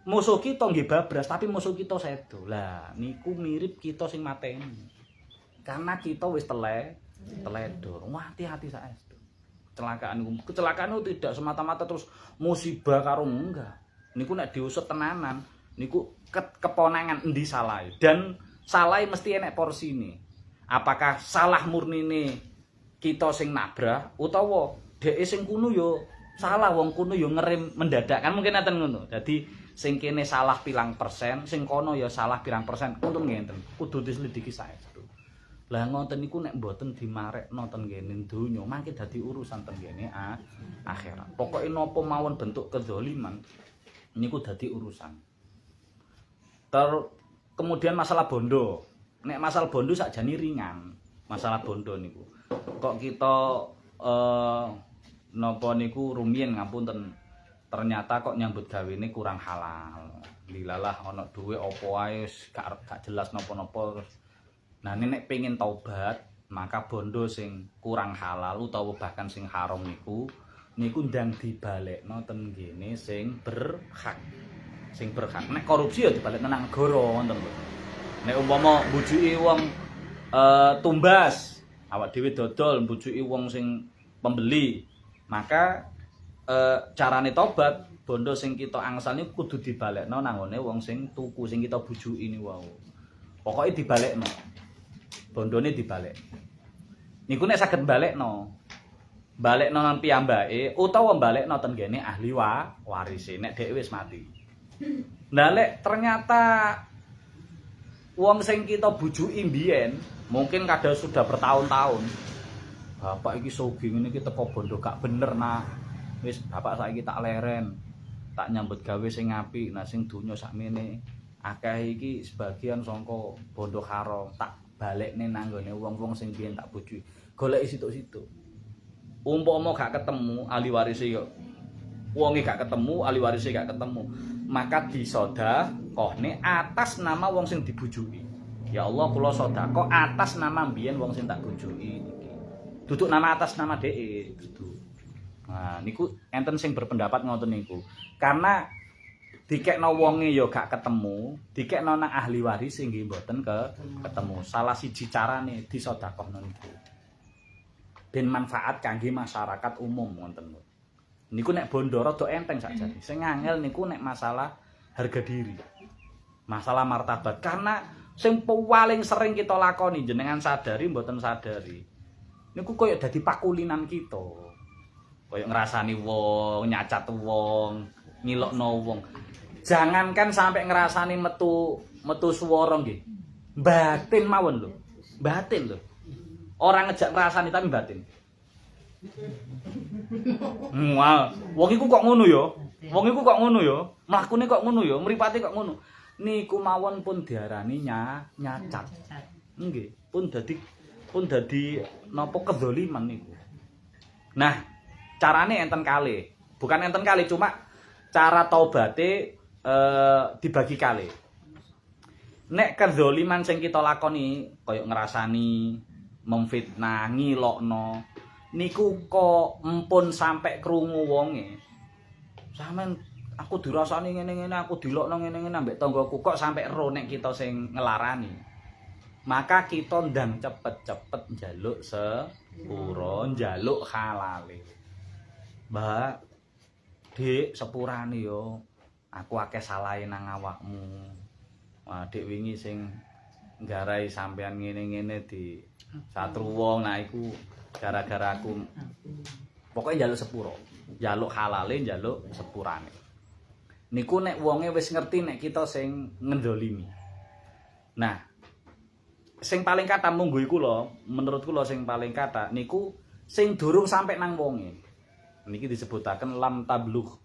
Musuh kita nggih babras tapi musuh kita sedo. Lah niku mirip kita sing mateni. Karena kita wis teledor. Wah, hati-hati saestu. Kecelakaan itu tidak semata-mata terus musibah karo enggak. Niku nek diusut tenanan, niku keponangan endi salah. Dan salah mesti enek porsine. Apakah salah murnine kita sing nabrak utawa dhek sing kuno yo salah wong kuno yo ngerem mendadak. Kan mungkin enten ngono. Dadi sing kene salah pirang persen, sing kono ya salah pirang persen. Untun ngenten. Kudu diselidiki saestu. Lah ngoten niku nek mboten dimarekno ten kene donya, mangke dadi urusan ten kene akhirat. Pokoke napa mawon bentuk kedzaliman niku dadi urusan. Kemudian masalah bondo. Nek masalah bondo sakjane ringan. Masalah bondo niku. Kok kita napa niku rumiyin ngapunten ternyata kok nyambut gawene kurang halal. Lilalah ana dhuwit apa wae gak jelas napa-napa. Nah nek pengin taubat, maka bondo sing kurang halal utawa bahkan sing haram niku ndang dibalekno ten kene sing berhak. Sing berhak. Nek korupsi ya dibalekno nang negara wonten lho. Nek umpama mbujuki wong tumbas, awak dhewe dodol mbujuki wong sing pembeli, maka carane tobat bondo sing kita angsal niku kudu dibalekno nang ngone wong sing tuku sing kita bujuki ni wau. Pokoke dibalekno. Bondone dibalik. Niku nek saged balekno. Balekno nang piyambake utawa balekno ten kene ahli warise nek dhek wis mati. Lah lek ternyata wong sing kita bujuki mbiyen mungkin kadang sudah bertahun-tahun. Bapak iki sugih ngene iki teko bondo gak bener nak. Wis bapak saiki tak leren. Tak nyambut gawe sing apik. Nah sing donya sakmene akeh iki sebagian sangka bondo haram. Tak balekne nang nggone wong-wong sing biyen tak bujuki. Goleki situk-situk. Umpama gak ketemu ahli warise yo. Wonge gak ketemu, ahli warise gak ketemu. Maka disedekahne atas nama wong sing dibujuki. Ya Allah kula sedekah atas nama mbiyen wong sing tak bujuki niki. Duduk nama atas nama dhek, dudu. Nah, niku enten sing berpendapat ngoten niku. Karena dikekno wonge ya gak ketemu, dikekno nang ahli waris nggih mboten ketemu. Salah siji carane disedekahno niku. Ben manfaat kangge masyarakat umum ngoten lho. Niku nek bondo rada enteng sakjane. Sing angel niku nek masalah harga diri. Masalah martabat karena sing paling sering kita lakoni jenengan sadari mboten sadari. Niku koyo dadi pakulinan kita. Koyo ngrasani wong, nyacat wong, ngilokno wong. Jangankan sampai ngerasani metu swara nggih. Batin mawon lho. Batin lho. Orang ngejak ngrasani tapi batin. Wah, wong iku kok ngono ya? Wong iku kok ngono ya? Mlakune kok ngono ya? Mripate kok ngono. Niku mawon pun diarani nyacat. Nggih, pun dadi napa kedzaliman niku. Nah, carane enten kalih. Bukan enten kalih cuma cara taubate dibagi kali. Nek kedzaliman sing kita lakoni kaya ngrasani, memfitnah, ngilokno, niku kok empun sampai krungu wonge. Sampeyan aku dirasani ngene-ngene, aku dilokno ngene-ngene ambek tanggaku kok sampai ro nek kita sing ngelarani. Maka kita ndang cepet-cepet njaluk sepura, njaluk halale. Mbak, Dik, sepurane yo. Aku akeh salahe nang awakmu. Wah, Dik wingi sing nggarai sampean ngene-ngene di satru wong, nah iku gara-gara aku. Pokoke njaluk sepuro. Njaluk halale, njaluk sepurane. Niku nek wonge wis ngerti nek kita sing ngendolimi. Nah, sing paling kathah munggo iku lho, menurutku lho sing paling kathah niku sing durung sampai nang wonge. Niki disebutaken lam tablugh.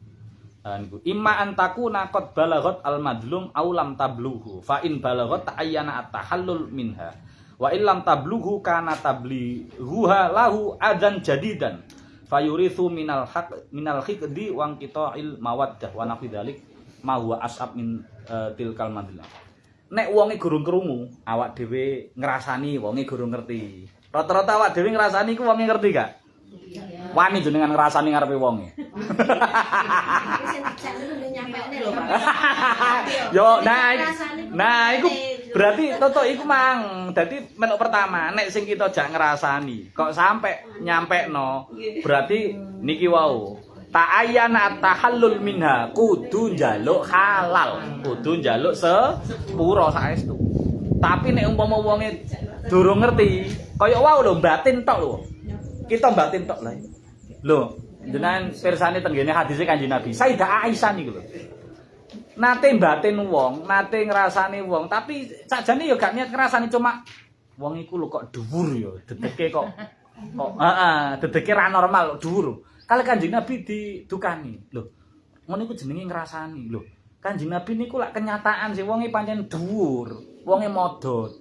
Niku imma antaku naqad balaghat al madlum aw lam tablughu fa in balaghat ta'ayyana at-tahallul minha wa in lam tablughu kana tablighuha lahu adan jadidan fayurithu minal hiqdi wa qita'il mawaddah wa nafi dzalik ma huwa as'ab min tilkal madlam. Nek wonge gurung krungu, awak dhewe ngrasani wonge gurung ngerti. Rata-rata awak dhewe ngrasani ku wonge ngerti gak? Wani jenengan ngrasani ngarepe wonge. Yo, nah iku berarti toto iku mang. Dadi menuk pertama, nek sing kita jak ngrasani, kok sampe nyampekno, berarti niki wau. Ta'ayyana tahallul minha, kudu njaluk halal, kudu njaluk sepuro saestu. Tapi nek umpama wonge durung ngerti, kaya wau lho batin tok lho. Kita batin tok lho. Lho, jenengan pirsani tenggene hadise Kanjeng Nabi. Sayyidah Aisyah niku lho. Nate batin wong, nate ngrasani wong, tapi sakjane ya gak niat ngrasani cuma wong iku lho kok dhuwur ya, dedeke kok dedeke ra normal dhuwur. Kali Kanjeng Nabi didukani. Lho, ngono iku jenenge ngrasani. Lho, Kanjeng Nabi niku lak kenyataan sih wonge pancen dhuwur, wonge modot.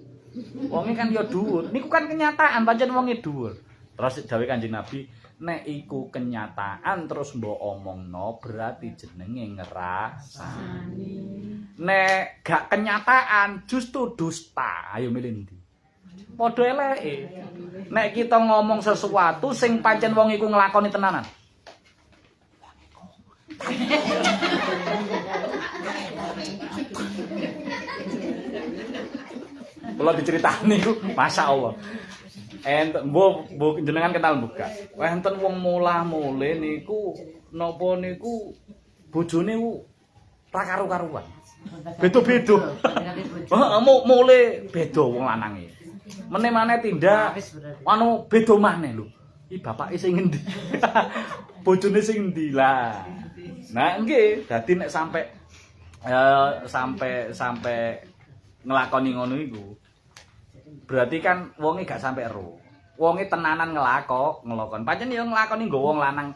Wonge kan ya dhuwur. Niku kan kenyataan pancen wonge dhuwur. Terus dawuh Kanjeng Nabi, nek iku kenyataan terus mbok omongno berarti jenenge ngrasani. Nek gak kenyataan justru dusta. Ayo milih ndi? Padha eleke. Nek kita ngomong sesuatu sing pancen wong iku nglakoni tenanan. Kalau diceritani ku masyaallah. Enten mbok jenengan kenal buka. Enten wong mulah-mule niku napa niku bojone ku ra karu-karuan. Beda-beda. Heeh, mule beda wong lanange. Meneh-meneh tindak anu beda maneh lho. Iki bapake sing endi? Bojone sing endi lah. Nah, nggih, dadi nek sampai nglakoni ngono iku berarti kan wonge gak sampe ero. Wonge tenanan ngelakon. Pancen ya nglakoni nggo wong lanang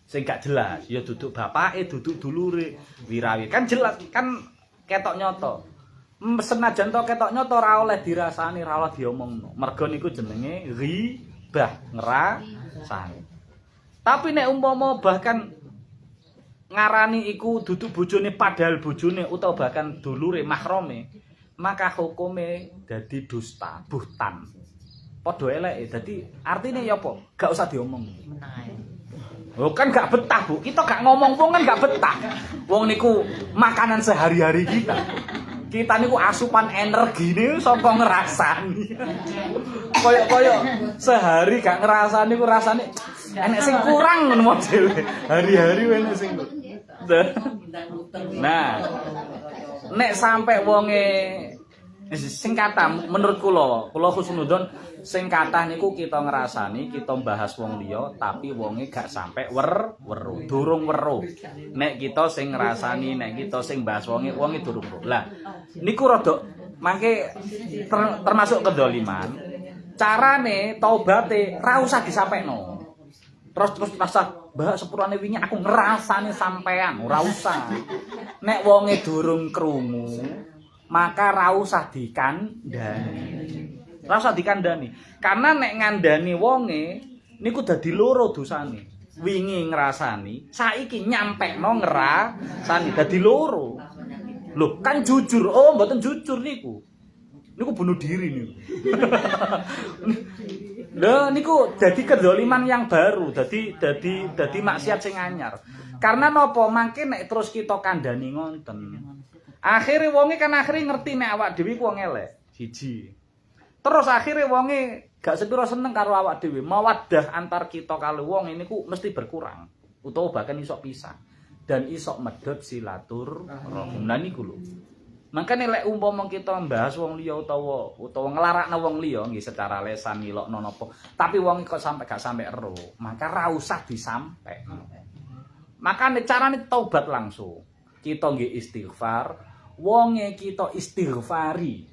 sing gak jelas. Ya duduk bapake, duduk dulure, wirawi. Kan jelas, kan ketok nyoto. Senajan to ketok nyoto ora oleh dirasani, ora oleh diomongno. Mergo niku jenenge ghibah, ngrasani. Tapi nek umpama bahkan ngarani iku duduk bojone padahal bojone utawa bahkan dulure mahrome, maka hukume dadi dusta, buhtan. Padha eleke. Dadi artine ya apa? Gak usah diomong. Oh kan gak betah, Bu. Kita gak ngomong wong kan gak betah. Wong niku makanan sehari-hari kita. Kita niku asupan energine saka ngrasani. Koyok-koyok sehari gak ngrasani ku rasane enek sing kurang ngono modele. Hari-hari enek sing. Nah, nek sampai wonge sing kathah menurut kula husnudzon sing kathah niku kita ngrasani, kita bahas wong liya tapi wonge gak sampai weru, durung weru. Nek kita sing ngrasani, nek kita sing bahas wonge durung weru. Lah niku rada mangke termasuk kedoliman. Carane taubate ra usah disampekno. Terus rasa mbak sepurane wingi aku ngrasani sampean, ora usah. Nek wonge durung krungu, maka ra usah dikandani. Ra usah dikandani. Karena nek ngandani wonge niku dadi loro dosane. Wingi ngrasani, saiki nyampekno ngrasani dadi loro. Loh, kan jujur. Oh, mboten jujur niku. Niku bunuh diri niku. Lho niku dadi kedzaliman yang baru, dadi maksiat sing anyar. Karena napa mangke nek terus kita kandhani ngonten. Akhire wonge kan ngerti nek awak dhewe ku wong elek. Siji. Terus akhire wonge gak sepiro seneng karo awak dhewe. Mawaddah antar kita karo wong niku mesti berkurang utawa bahkan iso pisah dan iso medhot silaturahim. Lah niku lho. Makane lek umpama kita membahas wong liya utawa nglarakno wong liya nggih secara lesan ngilokno napa, tapi wong kok sampe gak sampe ero, maka ra usah disampekno. Makane carane taubat langsung. Kita nggih istighfar, wonge kita istighfari.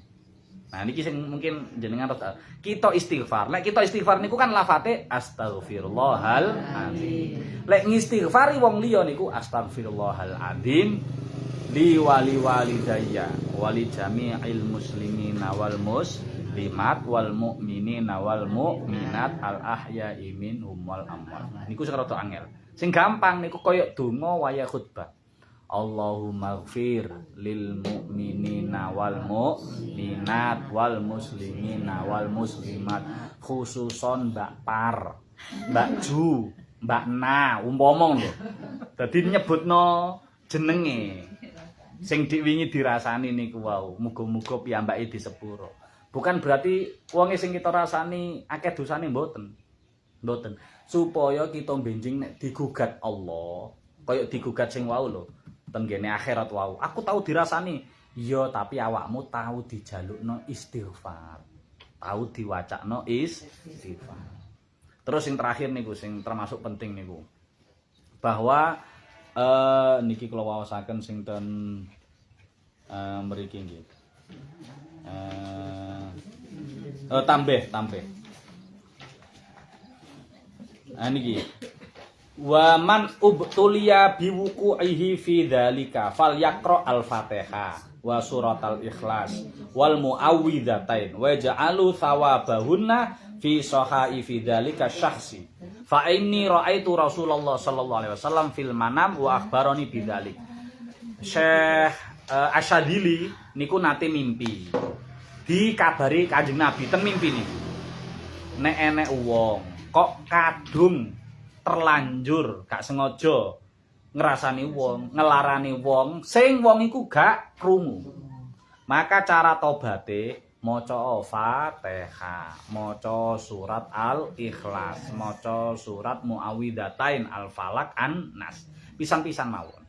Nah niki sing mungkin jenengan kita istighfar. Lek kita istighfar niku kan lafate astaghfirullahaladzim. Lek ngistighfari wong liya niku astaghfirullahaladzim li wali walidayya wali jami'il muslimina wal muslimat wal mu'minina wal mu'minat al ahya'i minhum wal amwat. Niku sing rada angel. Sing gampang niku koyo donga waya khutbah. Allahumma ighfir lil mu'minina wal mu'minat wal muslimina wal muslimat khususon Mbak Par, Mbak Ju, Mbak Na, umpama lho. Dadi nyebutno jenenge sing diwingi dirasani niku wau. Muga-muga piyambake disepuro. Bukan berarti wong sing kita rasani akeh dosane mboten. Mboten. Supaya kita benjing nek digugat Allah, kaya digugat sing wau lho. Tenggene akhirat wau. Aku tahu dirasani. Iya, tapi awakmu tahu dijalukno istighfar. Tahu diwacakno istighfar. Terus yang terakhir niku sing termasuk penting niku. Bahwa niki kula waosaken sing ten mriki nggih. Tambah. Niki wa man ubtuliya biwuqu'ihi fi dzalika falyaqra al-Fatihah wa suratal Ikhlas wal muawwidzatain wa ja'alu thawabahunna fi sahai fi dzalika syahsi fa inni ra'aitu Rasulullah sallallahu alaihi wasallam fil manam wa akhbarani bidzalik. Syekh Asyadili niku nate mimpi dikabari Kanjeng Nabi ten mimpi niku nek enek wong kok kadung terlanjur gak sengaja ngrasani wong, ngelarani wong sing wong iku gak krungu. Maka cara tobaté maca Fatihah, maca surat Al-Ikhlas, maca surat Muawwidzatain Al-Falaq An-Nas. Pisan-pisan mawon.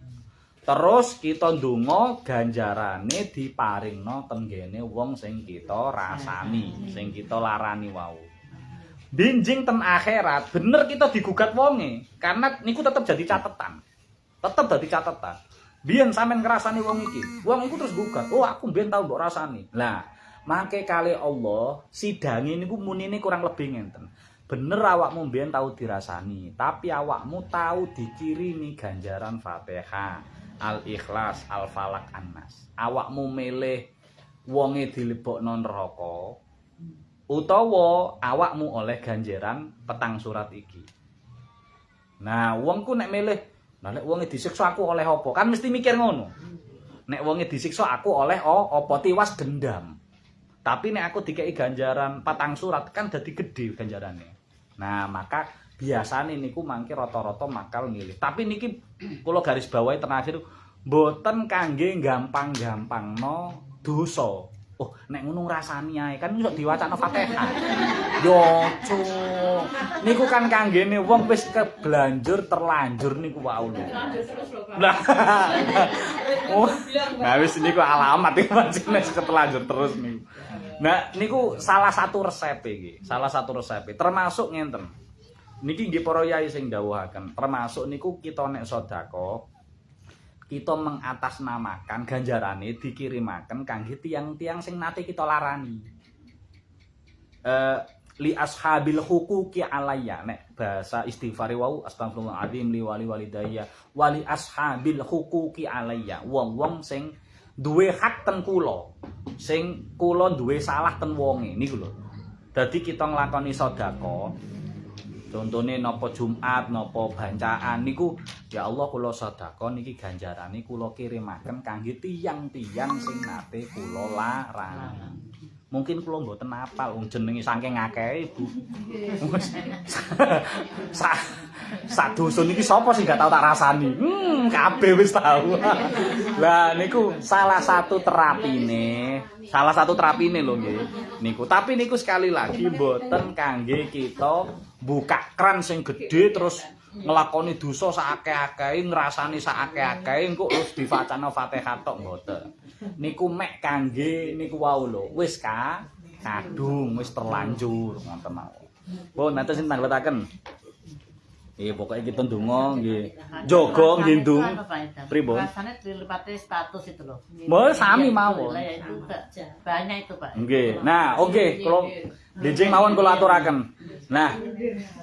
Terus kita ndonga ganjarane diparingno tenggene wong sing kita rasani, sing kita larani wau. Binjing ten akhirat bener kita digugat wonge karena niku tetep jadi catatan. Tetep dadi catatan. Biyen sampean ngrasani wong iki, wong iku terus gugat. Oh, aku mbiyen tau mbok rasani. Lah, mangke kali Allah sidange niku munine kurang lebih ngenten. Bener awakmu mbiyen tau dirasani, tapi awakmu tau dikirimi ganjaran Fatihah, Al-Ikhlas, Al-Falaq An-Nas. Awakmu milih wonge dilebokno neraka. Utawa awakmu oleh ganjaran petang surat iki. Nah, wongku nek milih, nah nek wonge disiksa aku oleh apa? Kan mesti mikir ngono. Nek wonge disiksa aku oleh apa tiwas dendam. Tapi nek aku dikei ganjaran petang surat kan dadi gede ganjarane. Nah, maka biasane niku mangke rata-rata makal milih. Tapi niki kula garis bawahi terakhir mboten kangge gampang-gampangno dosa. Oh, nek ngono ngrasani ae kan iso diwacana Fatihah. Yo, cuk. Niku kan kanggene wong wis keblanjur terlanjur niku wau lho. Lah. Oh, nah wis niku alamat iki pancen terlanjur terus niku. Nah, niku salah satu resep iki. Salah satu resep. Termasuk ngenten. Niki nggih para yai sing dawuhaken, termasuk niku kita nek sedekah kita mengatasnamakan ganjarane dikirimaken kangge tiang-tiang sing nate kita larani. Li ashabil huquqi alayya nek bahasa istighfar wau astagfirullahaladzim li wali walidayya wali ashabil huquqi alayya wong-wong sing duwe hak ten kula, sing kula duwe salah ten wonge niku lho. Dadi kita nglakoni sedekah contohnya napa Jumat, napa bancaan niku ya Allah kula sedekah niki ganjarane kula kirimaken kangge tiyang-tiyang sing nate kula larani. Mungkin kula mboten apal wong jenenge saking akeh Ibu. Sak dusun iki sapa sing gak tau tak rasani? Kabeh wis tau. Lah niku salah satu terapine lho nggih. Niku tapi niku sekali lagi mboten kangge kita buka keran sing gede terus nglakoni dosa sakake-akehe ngrasani sakake-akehe engko terus diwacana Fatihah tok mboten. Niku mek kangge niku wau lho wis kadung wis terlanjur ngoten mawon. Pun nanti sing tangletaken Pokoke kita ndonga nggih. Jaga nggih ndung. Pripun? Rasanya dilipati status itu loh. Mbok sami mawon. Ya, itu banyak itu Pak. Nggih. Nah, oke, kula dijeng mawon kula aturaken. Nah,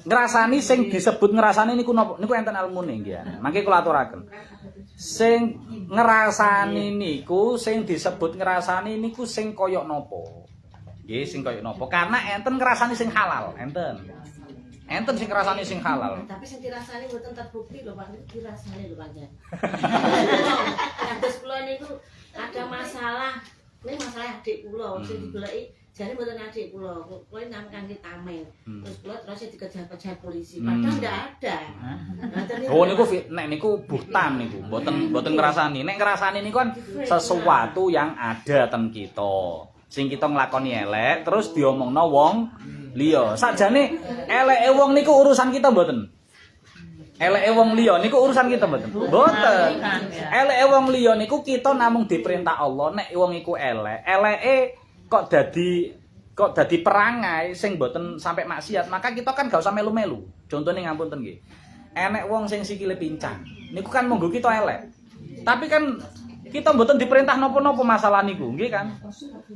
ngrasani sing disebut ngrasani niku napa? Niku enten ilmune nggih. Mangke kula aturaken. Sing ngrasani niku sing disebut ngrasani niku sing kaya napa? Nggih, sing kaya napa? Karena enten ngrasani sing halal, enten. Enten sing ngrasani sing halal. Tapi sing dirasani mboten terbukti lho Pak, dirasani lho Pak. Kados kula niku ada masalah, ini masalah adik kula sing digoleki jane mboten adik kula. Kula nang kangge tameng. Terus kula terus dikejar-kejar polisi. Padahal ndak ada. Oh niku nek niku buhtan niku, mboten ngrasani. Nek ngrasani niku kan sesuatu yang ada ten kita. Sing kita nglakoni elek terus diomongno wong liya. Sakjane eleke wong niku urusan kita mboten. Eleke wong liya niku urusan kita mboten. Mboten. Eleke wong liya niku kita namung diperintah Allah nek wong iku elek. Eleke kok dadi perangai sing mboten sampai maksiat, maka kita kan gak usah melu-melu. Contone ngapunten nggih. Enek wong sing sikile pincang. Niku kan monggo kita elek. Tapi kan kita mboten diperintah napa-napa masalah niku, nggih kan?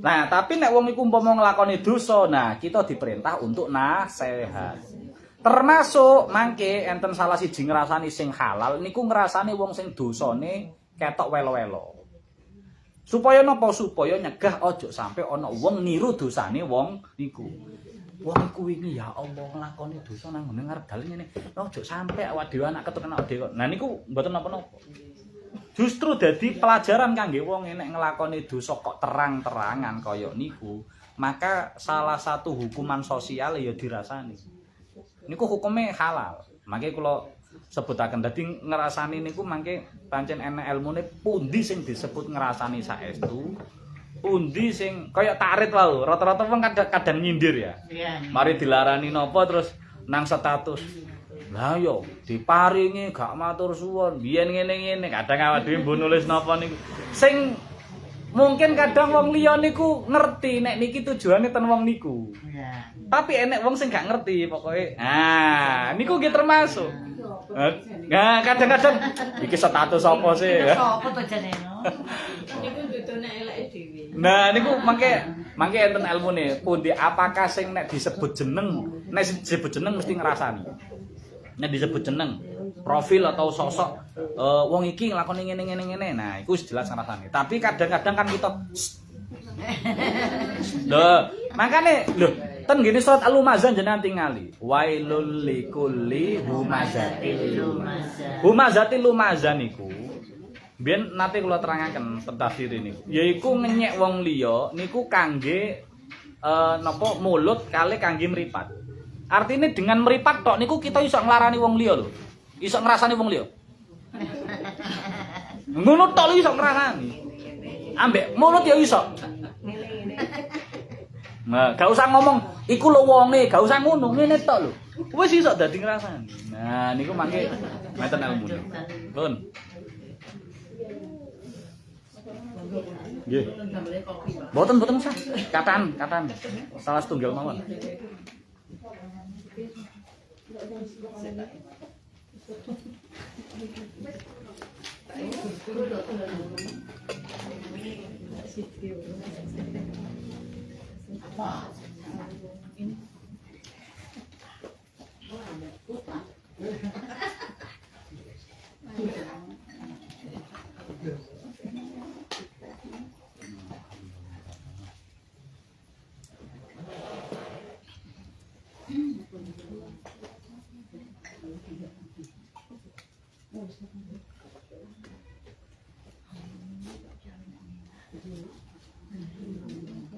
Nah, tapi nek wong iku umpama nglakoni dosa, nah kita diperintah untuk nasihat. Termasuk mangke enten salah siji ngrasani sing halal niku ngrasani wong sing dosane ketok welo-welo. Supaya napa? Supaya nyegah aja sampai ana wong niru dosane wong niku. Wong iku wingi ya Allah nglakoni dosa nang ngene ngarep dalem ngene. Aja sampai awak dhewe anak keturunan awak dhewe. Nah niku mboten napa-napa. Justru dadi pelajaran kangge wong nek nglakoni dosa kok terang-terangan kaya niku, maka salah satu hukuman sosial ya dirasani. Niku hukume halal. Mangke kula sebutaken dadi ngrasani niku mangke pancen enek ilmune pundi sing disebut ngrasani saestu, pundi sing kaya tarit wae. Rata-rata wong kadang nyindir ya. Mari dilarani napa terus nang status. Lah yo diparingi gak matur suwun, biyen ngene-ngene, kadang awak dhewe mbok nulis napa niku. Sing mungkin kadang wong liya niku ngerti nek niki tujuane ten wong niku. Iya. Tapi enek wong sing gak ngerti pokoke. Ah, niku nggih termasuk. Nah, kadang-kadang iki status apa sih? Sopo to jenenge? Niku dudune eleke dhewe. Nah, niku mangke enten ilmune. Pundi apakah sing nek disebut jeneng, nek disebut jeneng mesti ngrasani. Nek disebut jeneng, profil atau sosok wong iki nglakoni ngene. Nah, iku wis jelas ngrasani. Tapi kadang-kadang kan kita lho, makane lho, ten gini surat Al-Humazah jenengan tingali. Wailul likulli humazatil lumazah. Humazatil lumazah niku biyen nate kula terangaken tafsir niku. Yaiku ngenyek wong liya niku kangge napa mulut kali kangge mripat. Artinya dengan meripat tok niku kita iso nglarani wong liya lho. Iso ngrasani wong liya. Ngono tok lho iso ngrasani. Ambek mulut ya iso. Nah, gak usah ngomong iku lho wonge, gak usah ngono, ngene tok lho. Wis iso dadi ngrasani. Nah, niku mangke meten ilmune. Pun. Nggih. Mboten usah. Katan. Salah setunggal mawon.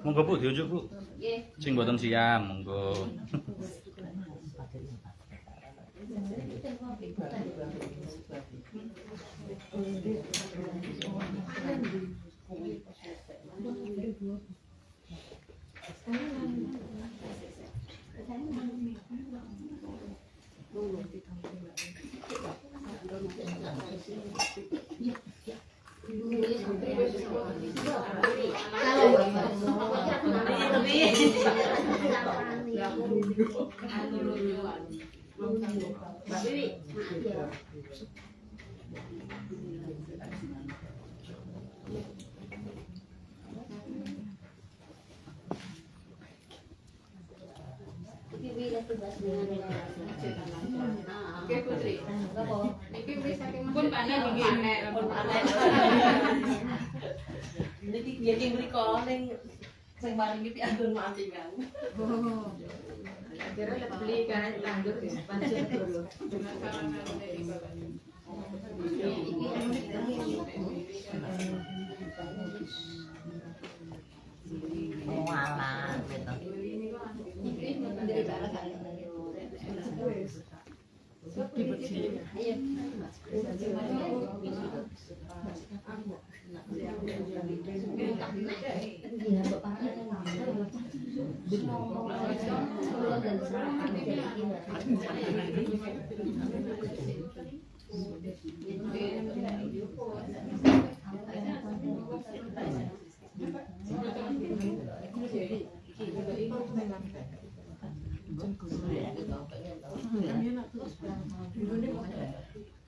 Monggo Bu, diunjuk Bu. Nggih. Sing mboten siam, monggo. Mbak Wiwi. Oke Putri. Niki wis saking pun panen iki. Pun panen. Niki nggih mriko ning sing paling iki anggur mati kan. Kira lek beli kan anggur wis pancen dulu. Mualan gitu.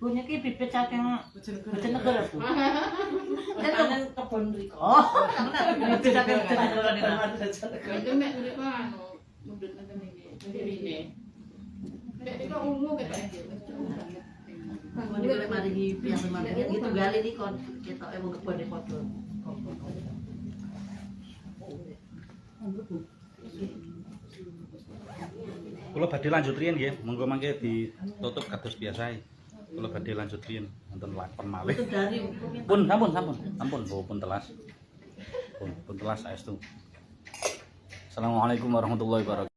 Punya ki bibit saking Bojonegoro, Bu. Panen kebon mriko. Oh, bibit saking Bojonegoro niku. Itu mek mriko anu mundut nenten iki. Ndirine. Nek iki ungu ketok iki. Ini kalau mari yang kemarin gitu gali nih kon kita emang kebon di foto. Kula badhe lanjut riyen nggih, monggo mangke ditutup kados biasa. Kula badhe lanjut riyen wonten lakon malih. Itu dari Pun sampun, pun telas. Pun telas saestu. Assalamualaikum warahmatullahi wabarakatuh.